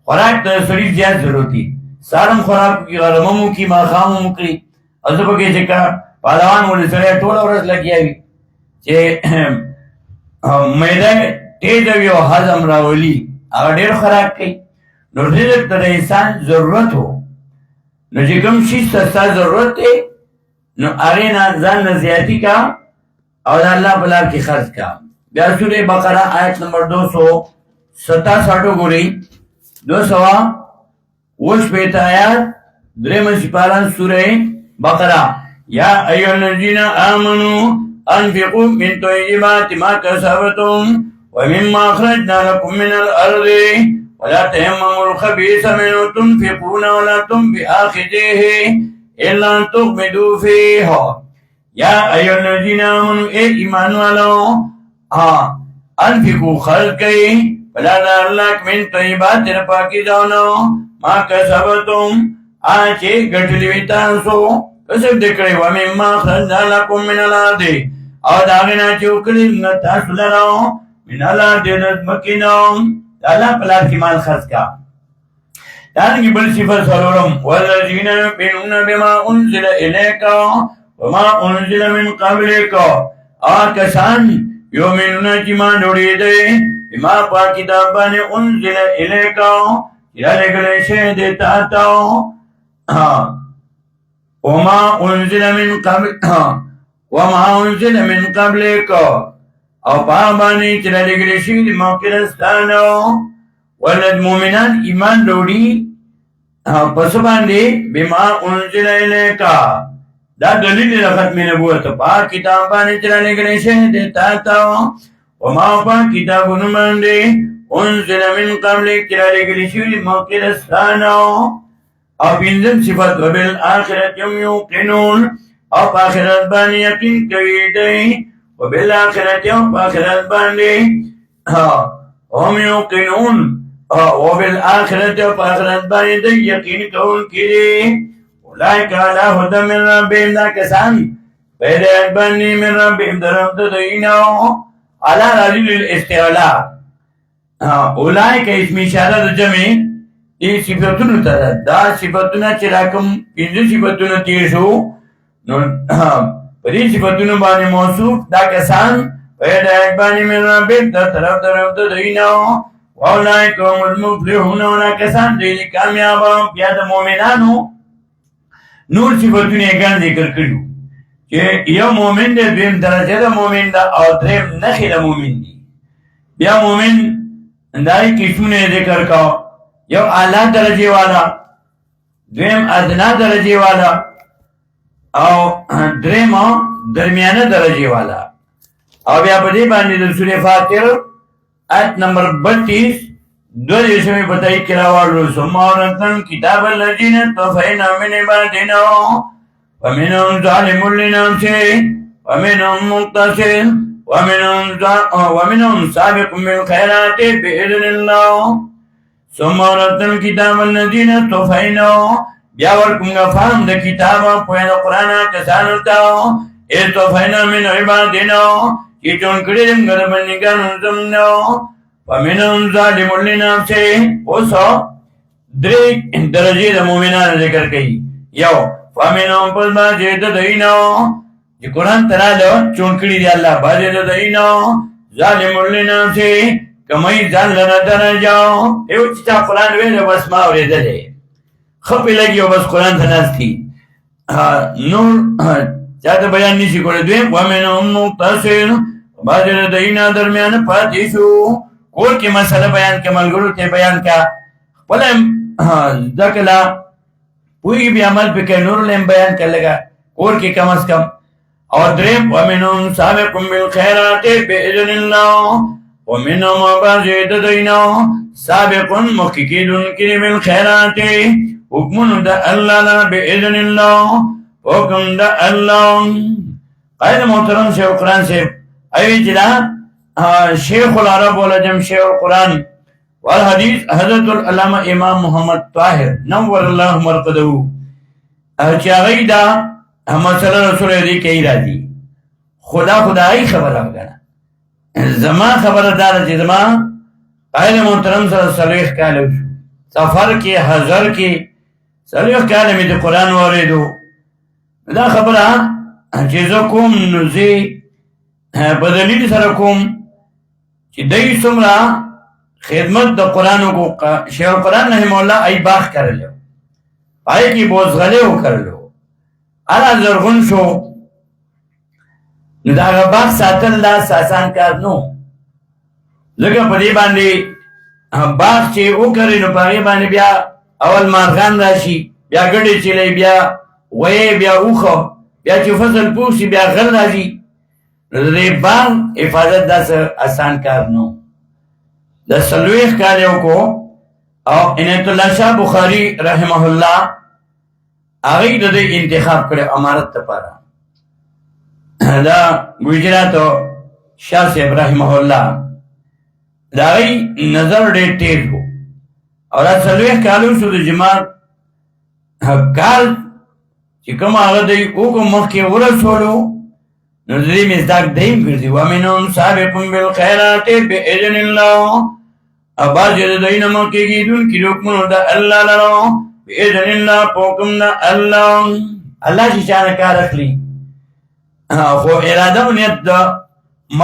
خوراک ته سړي زیات ضرورت دي. سارم خوراک کی غرممو کی ماخامو کړی او زه پکې چې کا پهلوان ولې سره ټول ورځ لګیاوي چې میده تیز وي او هضم راولي هغه ډېر خوراک کوي. نو رزق ته د انسان ضرورت و نو چې کوم شي ستا ضرورت دی نو هغې نه ځان نه زیاتي کا او د الله په لار کې خرڅ کا. بیا سورة بقره آیت نمبر 267 ګورئ 200 آیات درم سپاران سورة بقرة یا ایها الذین آمنوا انفقوا من طیبات ما کسبتم ومما اخرجنا لكم من الارض ولا تيمموا الخبيث منه تنفقون ولا بآخذه الا ان تغمضوا فيه. یا ایها الذین آمنوا اے ایمان والو انفقوا خلقی فلا نارلک من طیبات پاکیزانو ما کسبتم آچه گٹلی وی تانسو کسب دکڑی ومما خرجنا لکم من الارض او داغنا چوکلی تاسو لراو من الارض نظمکنو اللہ پلار کی مال خرچ کا. دانگی بل صفت سرورم والذین یؤمنون بما انزل الیکا وما انزل من قبلکا آکسان یؤمنون چیمان جوڑی دے بما پاک کتابان انزل الیکا یا لگلے شہد تاتاو وما انزل من قبلکا او پابانی چرا لگلے شہد موقرستانو. ولد مومنان ایمان روڑی پس باندے بما انزل الیکا دا دلیل ختم نبوت پاک کتابان چرا لگلے شہد تاتاو وما پاک کتابون باندے انزل من قبلک چرا لگلے شہد موقرستانو. او پینزم صفت وبالآخرت یم یوقنون او پاخرت بانی یقین کوي دی وبالآخرت یم پاخرت بانی هم یوقنون وبالآخرت یم پاخرت بانی دی یقین کون کی دی. اولئک علی هدی من ربهم دا کسان پیدایت بانی من ربهم درم دینو علی رجل الاستعلاء. اولئک اسم اشاره جمع ای صفتونو تا دا صفتونا چی راکم پینزو صفتونو تیر شو نو پری صفتونو بانی موصوف دا کسان پیدایت بانی من ربک تا طرف دینا واولئک هم المفلحون کسان دی کامیاب بیا د مؤمنانو نور صفتونه ګڼ ذکر کړو چې یو مؤمن دی دویم درجه د مؤمن ده او دریم نښې د مؤمن دي بیا مؤمن دای قسمونه ذکر کا یو اعلی درجه والا دویم ادنا درجه والا او دریم درمیانه درجه والا او بیا په دې باندې د سورې فاتحه آیت نمبر 32 دو دیشمی بتائی کراوالو سمارتن کتاب الذین توفینا من عبادنا ومنهم ظالم لنفسه ومنهم مقتصد ومنهم سابق بالخيرات بإذن الله سمارتن کتاب الذین توفینا بیا ورکمگا فهم دا کتابا پوین قرآن کسانو تاو اس توفینا من عبادنا چی چون کردم گربنگانو زمنو ومنهم ظالم لنفسه اوسو درې درجه د مؤمنانو ذکر کړي یو ومنهم پس باندې د دینو چې قرآن تراله چون کړي دی الله باندې د دینو ظالم لنفسه کمای ځان له درجه یو چې قرآن ویل بس ما اورېدلې خپې لګي او بس قرآن ته ناستي نور چاته بیان نشي کولای دوی ومنهم مقتصد باندې د دینو درمیان پاتې شو کور کی مسئلہ بیان کے ملگرو تے بیان کا خپل ذکلا پوری بھی عمل پہ کہ نور لیم بیان کر لگا کور کی کم از کم اور دریم ومنهم سابق بالخیرات بإذن اللہ ومنهم بازید دینا سابق مخکیدن کی بالخیرات حکمن دا اللہ لا بإذن اللہ حکم دا اللہ قائد محترم سے قرآن سے ایوی جدا شیخ العرب والعجم شیخ القرآن والحدیث حضرت العلامہ امام محمد طاہر نور اللہ مرقدہو چاگئی دا مسئلہ رسول دی کئی را دی خدای خبر آگانا زمان خبر دارا چی زمان قائد محترم صلی اللہ علیہ کالو سفر کی حضر کی صلیح کالمی دی قرآن واردو دا خبر چیزو کم نزی بدلیل سرکم چې دای څومره خدمت د قرآن کو شیخ القرآن رحمه الله ای باغ کړلو پای کی بوزغله وکړلو انا زرغون شو نو دا باغ ساتل لا آسان کار نو لکه په دې باندې باغ چې وکړي نو په دې باندې بیا اول مارغان راشي بیا ګډې چلې بیا وې بیا اوخه بیا چې فصل پوشي بیا غل راځي د باغ حفاظت داسې آسان کار نو د سلویخ کالیو کو او عنایت الله شاه بخاری رحمه الله هغه د انتخاب کړ امارت لپاره دا گجرات شاه صاحب رحمه الله دا نظر ډېر تیز وو او دا سلویخ کالو شو د جماعت کال چې کوم هغه دی وګم مخکې ورسولو نو دې مزداق دیم ګرځي ومنهم سابقون بالخيرات باذن الله اباز دې دینه مکه کیدون کی حکم د الله لرو باذن الله حکم د الله الله چې شان کار اخلي خو اراده ونیت د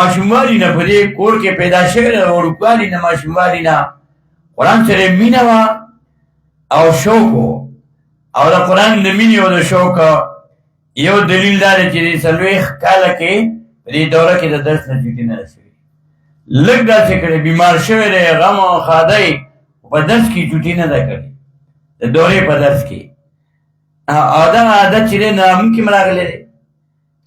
ماشوماری نه پرې کور کې پیدا شوی او ورکوالي نه ماشوماری نه قرآن سره مینه وا او شوق او د قرآن د مینې او د شوق یو دلیل دار چې سلويخ کاله کې دې دوره کې د درس نه جوړی نه رسوي لږ داسې کړي بیمار شوی دی غم او خادای په درس کې جوړی نه ده کړی د دورې په درس کې عادت چې نه ممکن راغلی دی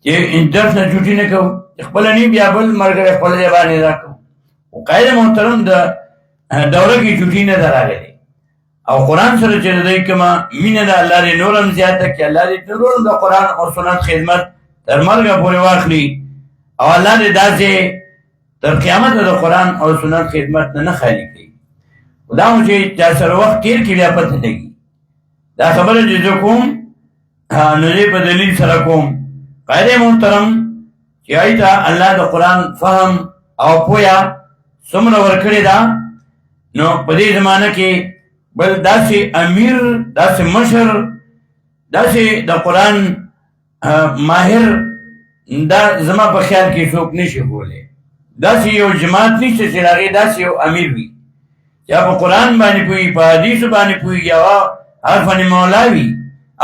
چې درس نه جوړی نه کوو خپل نه بیا بل مرګ خپل دی باندې راکو او قاعده محترم د دوره کې جوړی نه ده راغلی او قرآن سره چې دوی کما مینه د الله لري نورم زیاته کې الله دې نورم د قرآن او سنت خدمت تر مرګ پورې واخلي او الله دې داسې تر قیامت د قرآن او سنت خدمت نه خالي کوي دا مو چې چا سره وخت تیر کې بیا پته لګي دا خبره چې کوم نو دې په دلیل سره کوم قاعده محترم چې ایته الله د قرآن فهم او پویا څومره ورکړي دا نو په دې زمانہ کې بل داسې امیر داسې مشر داسې د قرآن ماهر دا زما په خیال کې څوک نشي کولی داسې یو جماعت نشته چې هغې داسې یو امیر وي چې په قرآن باندې پوهېږي په حدیثو باندې پوهېږي هغه عرفن مولا وي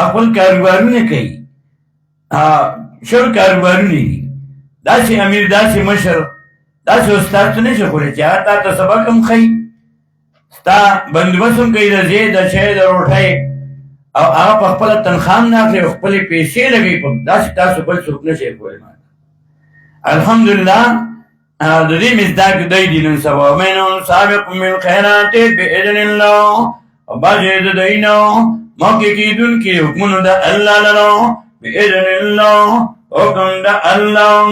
خپل کاروبارونه کوي شل کاروبارونه دي داسې امیر داسې مشر داسې استاد ته نشي کولی چې هغه تا ته سبق هم ښایي ستا بندوبست هم کوي د ځای د چای د روټۍ او هغه په خپله تنخواه هم نه اخلي او خپلې پیسې لګوي په داسې تاسو بل څوک نشئ کولی الحمدلله د دې مصداق دی دي نن سبا ومنهم سابق بالخیرات باذن الله او بعضې د دوی نه مخکې کېدونکي حکمونو د الله لره باذن الله حکم د الله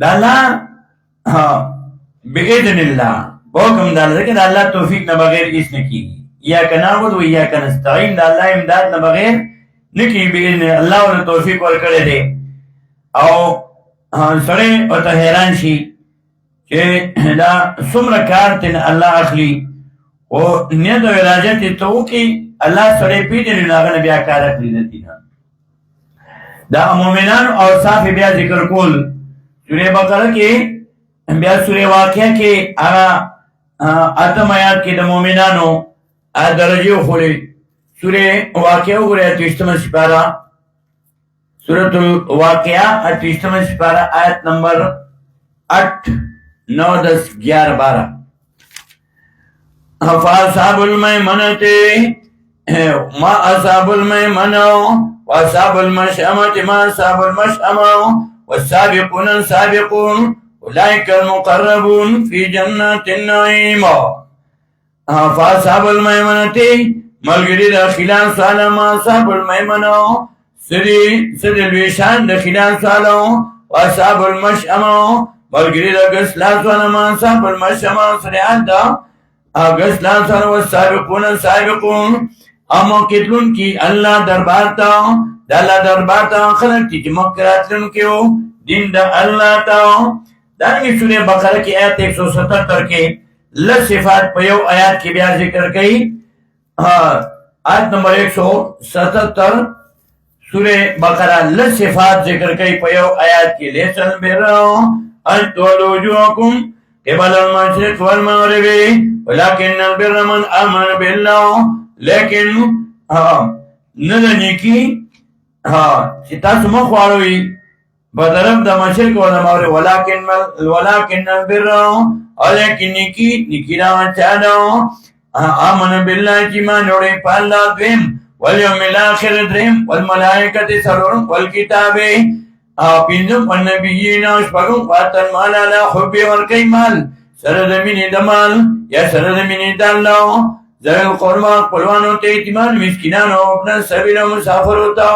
د الله باذن الله حکم د الله ځکه د الله توفیق نه بغیر هېڅ نه کېږي ایاک نعبد و ایاک نستعین د الله امداد نه بغیر نه کېږي باذن الله ورته توفیق ورکړی دی او سړی ورته حیران شي چې دا څومره کار ترې الله اخلي خو نیت او اراده یې ته وکړي الله سړی پېژني نو هغه نه بیا کار اخلي نه دي دا مؤمنانو اوصاف بیا ذکر کول سورې بقره کې بیا سورې واقعه کې هغه اتم آیات کې د مؤمنانو درجې وښولې سورې واقعه وګورئ 28مه سپاره سورة الواقعہ 28واں سپارہ آیت نمبر 8 9 10 11 12 فاصحاب المیمنة ما اصحاب المیمنة واصحاب المشأمة ما اصحاب المشأمة والسابقون السابقون اولئک المقربون فی جنات النعیم فاصحاب المیمنة ملګری د خلاص سالا ما اصحاب المیمنة سری الویشان د خلال سالو واصحاب المشأمه ملګری د غسلان سالو ما اصحاب المشأمه سریان دا غسلان سالو والسابقون السابقون اما کتلون کی الله دربار تا د الله دربار تا خلق کی مکراتن کیو دین د الله تا دغه سورې بقره کې آیت 177 کې ل صفات په یو آیات کې بیا ذکر کړي آیت نمبر 177 سورة بقرہ لصفات ذکر کئی پیو آیات کی لیسن برو انتول وجوہکم قبل المشرق والمغرب ولیکن البر من آمن باللہ لیکن ندنی کی ستاس مخواروی بدرب دا مشرق و دا مغرب ولیکن البر لیکن نکی راوان چادو آمن باللہ چیما نوڑی پالا دویم واليوم الآخر درهم والملائكة سرور والكتاب پینزم والنبیین شپگم فاتن مال علا حبی ورکی مال سردمین دمال یا سردمین دالو ذوی القربى قلوانو تیتمان مسکنانو ابن سبیل مسافرو تا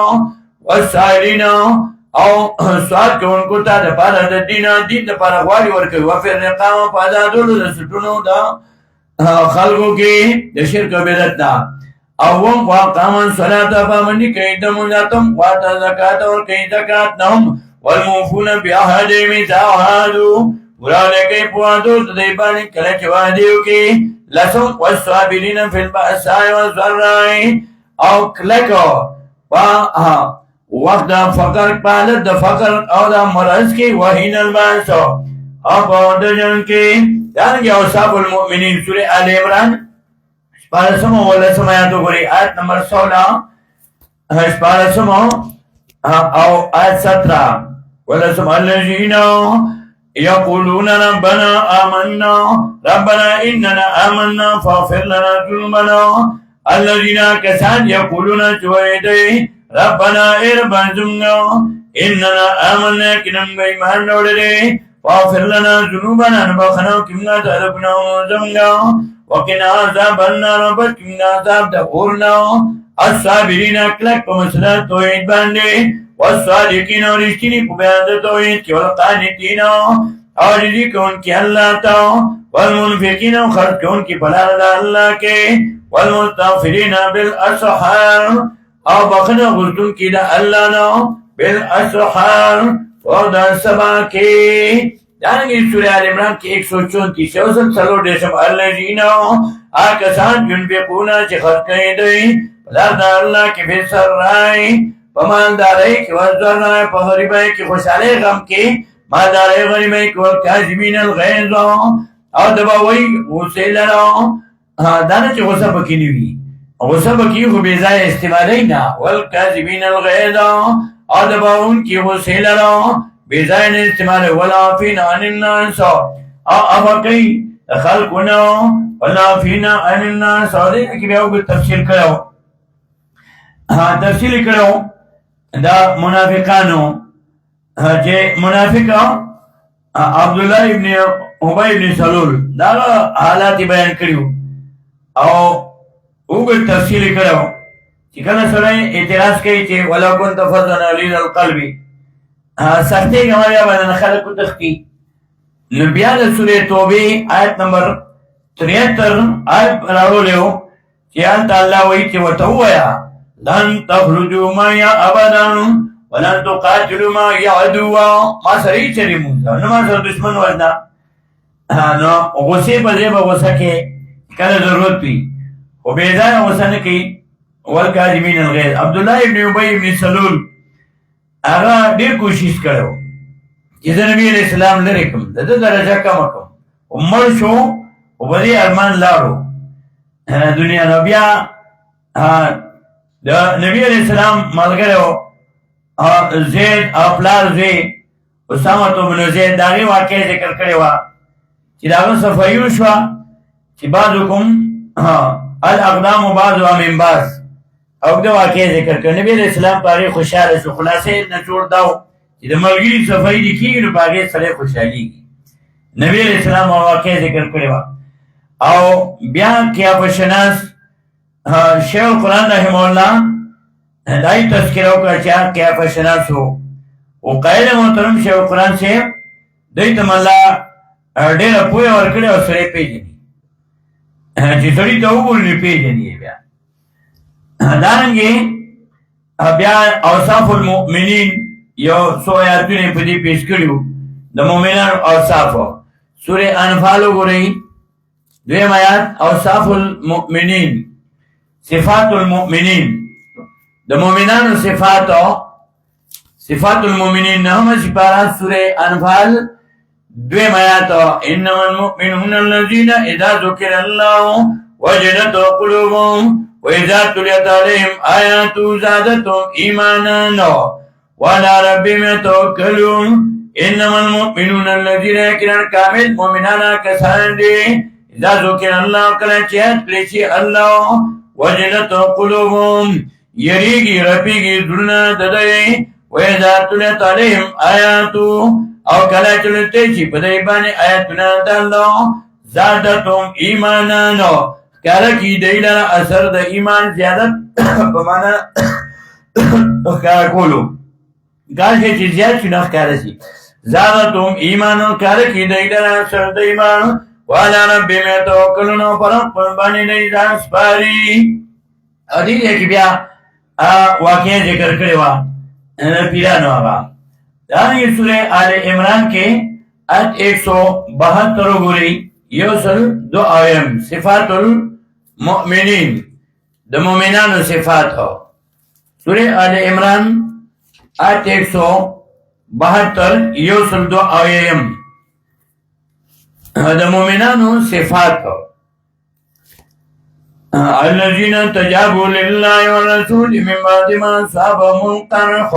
والسائلین او سواد کون کو تا دا پارا دا دین دا پارا غواری ورکی وفر رقام پازادولو دا سٹونو دا خلقو کی دا شرک بیدتنا اوم واقامن صلاة فامنی کئی دموناتم واتا زکاة اور کئی زکاة نهم والموفون بیاہدیم تاوہادو برانے کئی پوادو تدیبانی کلچ وادیو کی لسم والصابرین فی البأسائی والضرائی او کلکو وقت دا فقر پالت دا فقر او دا مرض کی وحین البانسو او پاوند جن کی دانگی اوصاب المؤمنین سورہ آل عمران شپارسمو ولسم آیاتو گوری آیت نمبر 16 شپارسمو او آیت 17 ولسم الذین یقولون ربنا اننا آمنا فاغفر لنا ذنوبنا الذین کسان یقولون چوئیدئی ربنا اربان زمنا اننا آمنا کنن بیمان لوڑے فاغفر لنا ذنوبنا نبخنا کمنا تعذبنا زمنا وقنا عذاب النار وبكنا عذاب دخورنا الصابرین اکلک پا مسئلہ توحید باندے والصادقین اور اشتینی پا بیاند توحید کی والقانتین عاجزی کون کی اللہ تا والمنفقین خرد کون کی پلال دا اللہ کے والمستغفرین بالاسحار او بخنا غلطن کی دا اللہ نا بالاسحار ودا سبا کے جانگی سورہ آل عمران کی 134 شوزن سلو دیشم الذین آکسان جنفقونا چی خرد کئی دئی پلار دا اللہ کی فیصر رائی پمالدارئی کی وزر رائی پغریبائی کی خوشحالی غم کی مالداري غنیمت والکاظمین الغیظ او دباوی غصه لرا دا نه چې غصه پکې نه وي غصه پکې خو بې ځایه استعمالوي نه والکاظمین الغیظ او دباونکي غصې لرا بې ځایه نه استعمالوي والعافین عن الناس او عفا کوي د خلکو نه والعافین عن الناس او دې کې بیا وګورئ تفصیل کړو تفصیل کړو دا منافقانو چې منافق عبدالله ابن ابی ابن سلول دا حالات بیان کړیو او وګورئ تفصیل کړو چې کله سړی اعتراض کوي چې ولو كنت فظا غلیظ القلب سختي کومه باندې خلکو تختی نو بیا د سورې توبه آیت نمبر 73 آیت راوړلو چې الله وایي چې وتویا لن تخرجوا معي ابدا ولن تقاتلوا معي عدوا ما سره چری مونږ نو ما سره دشمن ورنه نو غصه په دې په غصه کې کله ضرورت وي او به ځای غصه نه کوي والکاظمین الغیظ عبدالله ابن ابی ابن سلول هغه ډېر کوشش کړو چې د نبی علیہ السلام لري کوم د درجه کم کوم عمر شو او بری ارمان لاړو دنیا نو بیا د نبی علیہ السلام ملګرو زید او پلار زید اسامه بن زید داغي واقع ذکر کړی و چې داغه صفایو شو چې بعضکم الاقدام بعضها من بعض او دا واقع ذکر کړی نبی علیہ السلام پاره خوشاله شو خلاصې نه جوړ داو چې د ملګری صفای دي کیږي نو پاره سره خوشحالي نبی علیہ السلام واقع ذکر کړی و او بیا کیا پشناس شیخ قرآن رحم الله دای تذکرہ وکړه چې کیا پشناس هو او قائل محترم شیخ قرآن سے دای ته الله ډېر پوهه ورکړي او سره پیژني چې سړی ته وګوري پیژني بیا دارنګه بیا اوصاف المؤمنین یو سو آیاتونه په دې پیش کړیو د مؤمنانو اوصاف سورہ انفال وګورئ دویم آیات اوصاف المؤمنین صفات المؤمنین د مؤمنانو صفات المؤمنین نهم سپارات سورہ انفال دویم آیات انما المؤمنون الذين اذا ذكر الله وجلت قلوبهم واذا تليت عليهم آياته زادتهم ايمانا وعلى ربهم يتوكلون انما المؤمنون الذين يكنون كامل مؤمنانا کسان دي اذا ذكر الله کله چې کله الله وجلت قلوبهم یریږي رپیږي زړونه ددی واذا تليت عليهم آياته او کله چې لته چې په دې باندې آیاتونه د الله زادتهم ایمانا کله کې دیلره اثر د ایمان زیادت په معنا کولو ګاځي چې زیات شنه ښکاري زادتهم ایمانا کله کې دیلره اثر د ایمان والا ربهم يتوکلون پر باندې نه ځان سپاري ا دې کې بیا واقعي ذکر کړی و پیرانو هغه دا یې سورې آل عمران کې آیت 172 وګورئ یوصل دو آیم صفات المؤمنین د مؤمنانو صفات سورې آل عمران آیت 172 یوصل دو آیم د مؤمنانو صفات الذين استجابوا لله والرسول من بعد ما أصابهم القرح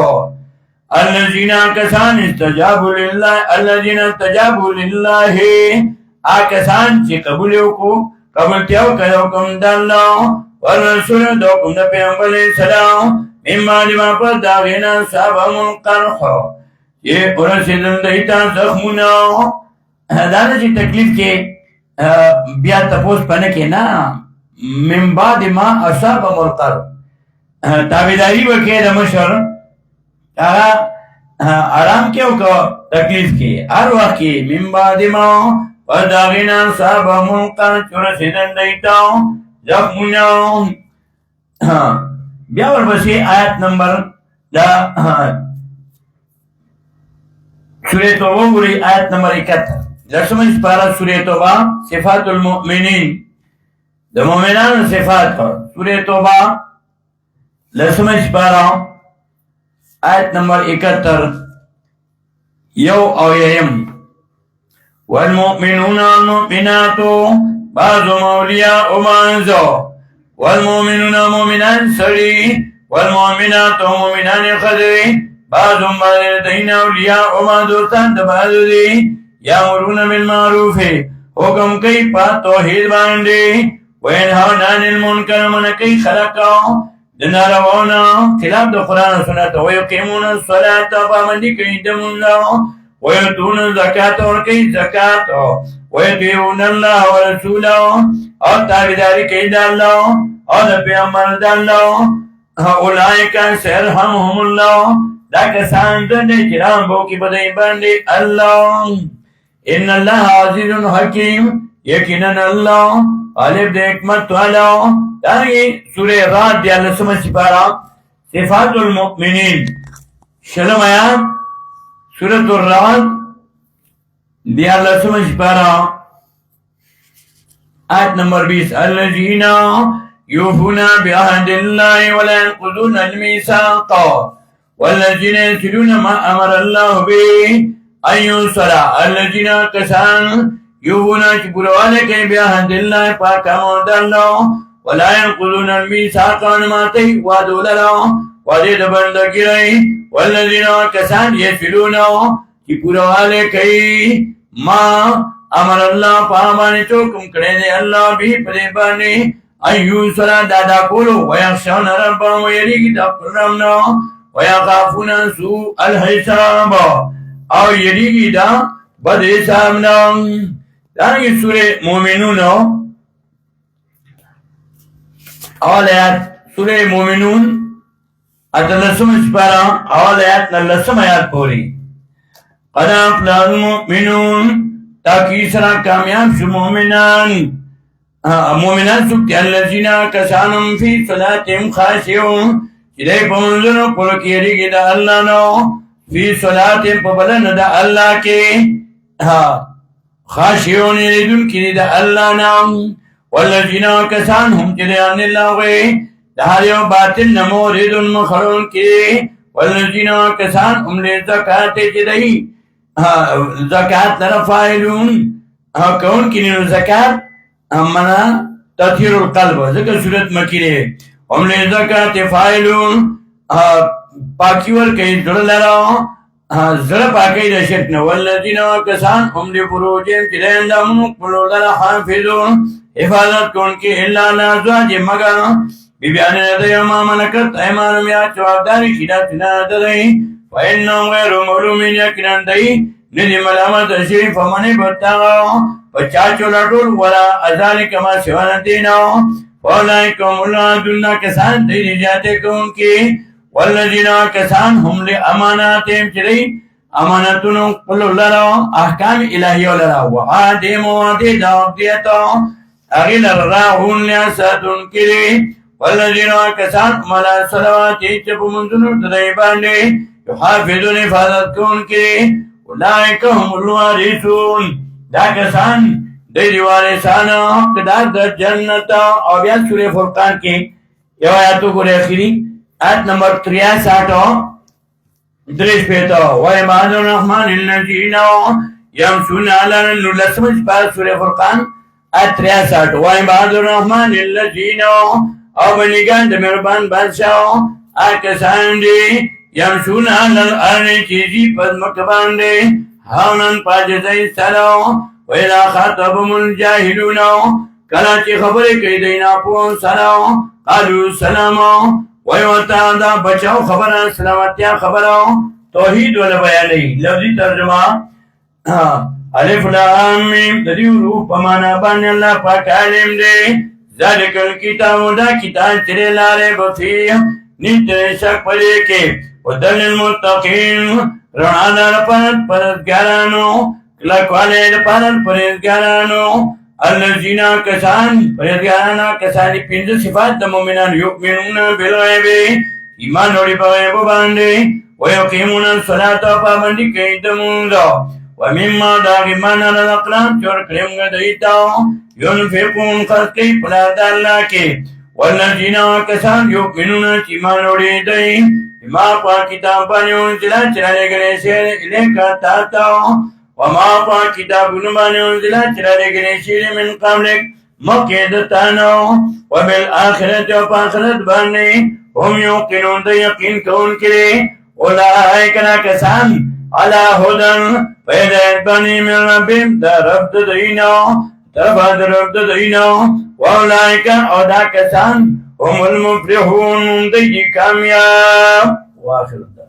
الذين كسان استجابوا لله الذين استجابوا لله آکسان چې قبول وکړو قبول تیو کړو کوم د الله والرسول د کوم د پیغمبر اسلام من بعد ما پداوینا أصابهم القرح یہ ورسېدل دیتا زخمونه دا چې تکلیف کې بیا تپوس پنه کې نه من بعد ما اصابهم القرح تابعداري وکړه د مشر هغه آرام کې او تکلیف کې هر وخت کې من بعد ما پداوینا أصابهم القرح ورسېدل دیتا زخمونه بیا ورپسې آیت نمبر دا سورۃ توبه وګورئ آیت نمبر 71 لسمه سپاره سورۃ توبه صفات المؤمنین د مؤمنانو صفات سورۃ توبه لسمه سپاره آیت نمبر 71 یو او یم والمؤمنون والمؤمنات بعضهم اولیاء بعض والمؤمنون مؤمنان سری والمؤمنات مؤمنان خضری بعضهم بعض دین اولیاء بعض دوستان بعض دی یامرون بالمعروف حکم کئی پا توحید باندی وینهون عن المنکر من کئی خلقا دناروانا خلاف د قرآن و سنت ویقیمون الصلاة پابندی کئی دموندا ويؤتون الزكاة وركي زكاة ويطيعون الله ورسوله اور تابعداری کوي د الله او د پیغمبر د الله اولئک سيرحمهم الله دا کسان د کرام بو کې بدای باندې الله ان الله عزيز حكيم یقینا الله غالب د حکمت والا دغه سوره رات دی الله سم سپارا صفات المؤمنین شلم آیات سورة الرعد دی اللہ سمجھ پارا آیت نمبر 20 الذین یوفون بعهد اللہ ولا ينقضون الميثاق والذین يصلون ما امر اللہ به ان يوصل الذین کسان یوفون چپروانے کئی بعهد اللہ پاکامون دلو ولا ينقضون الميثاق ونماتی وعدو للو وعدی دبندگی رئی والذین کسان یصلون کی پورواله کوي ما امر الله پامانه حکم کړی دی الله به پرې باندې ایو سره دادا کولو ويخشون ربهم ويريږي د پرمنو ويخافون سوء الحساب او یریږي دا بد حساب نه دغه سوره مؤمنون اولات سوره مؤمنون اتلسم سپارا اول آیات نلسم آیات پوری قد افلح المؤمنون تاکی سرا کامیاب شو مومنان مومنان سکتی الذین کسانم فی صلاتهم خاشعون چرے پمنزنو پلکی رگی دا اللہ نو فی صلاتهم پبلن دا اللہ کے خاشعون ردن کی دا اللہ نام والذین کسان ہم چرے آن اللہ غی داریو باطل نمورد مخرون کی والذین کسان املی زکاة چدئی زکاة لرفائلون کون کنینو زکاة منا تطهیر القلب ذکر صورت مکیرے املی زکاة فائلون پاکیور کئی زر لرا زر پاکی دا شرکن والذین کسان املی فروجیم چدئی اندامون کلو لرا حافظون حفاظت کون کی اللہ نازواج مگا بیبیان ندائی وما ملکت ایمانم یا چوابداری شیداتنا ندائی وإنهم غیر معلومین یکنان دائی ندی ملامت شریف ومنی بطاغا پچاچو لطول ولا ازالک ما سوان دینا فولائکم اللہ دلنا کسان دی نجاتے کون کی والذین کسان ہم لی اماناتیم چلی امانتونو قلو لرا احکام الہی لرا وعادیم وعدی دعوب دیتا اغیل راہون لیاساتون کلی والذین کسان ملا صلوات چپ منزنو تدائی باندے یحافظون حفاظت کون کے اولئک هم الوارثون دا کسان دی وارثان حقدار در جنت او بیا سورہ فرقان کی یو آیاتو کو اخری آیت نمبر 63 دریش پیتا وعباد الرحمن الذین یمشون علی الارض پار سورہ فرقان آیت 63 وعباد الرحمن الذین او بنیگان دا مربان بادشاہو آکسان دی یمشون علی الارض چیزی پس مکبان دی حونن پاجزائی سلو ویلا خاطبم الجاہلونو کلاچی خبری کئی دینا پون سلو قالو سلامو ویوتا دا بچاو خبران سلامتیا خبرو توحید والا بیانی لفظی ترجمہ الف لام میم دریو روح پمانا بانی اللہ پاک علم دی ذالک الکتاب دا کتاب چرے لارے بفیہ نیتر شک پڑے کے ودل المتقین رنادار پرزگارانو لکوالے پرن پرزگارانو الذین کسان پرزگارانا کسانی پینز صفات دا مومنان یؤمنون بالغیب ایمان اوڑی پغیب باندے ویقیمون الصلاة پابندی کئی دمونزا ومما داغمان رزقنا چور کرم گدیتا ينفقون خلقی پلاد اللہ کے والذين كسان يؤمنون إيمان وليدين بما قال كتاب أنزل إليك تاتو وما قال كتاب أنزل إليك من قبلك مكيدتانو وبالآخرة وبآخرة بني هم يوقنون يقين كون كري أولئك كسان على هدى فإذا بني من ربهم دربت دينو دربت دينو وأولئك أودا كسان هم المفلحون دي كامياب. وآخر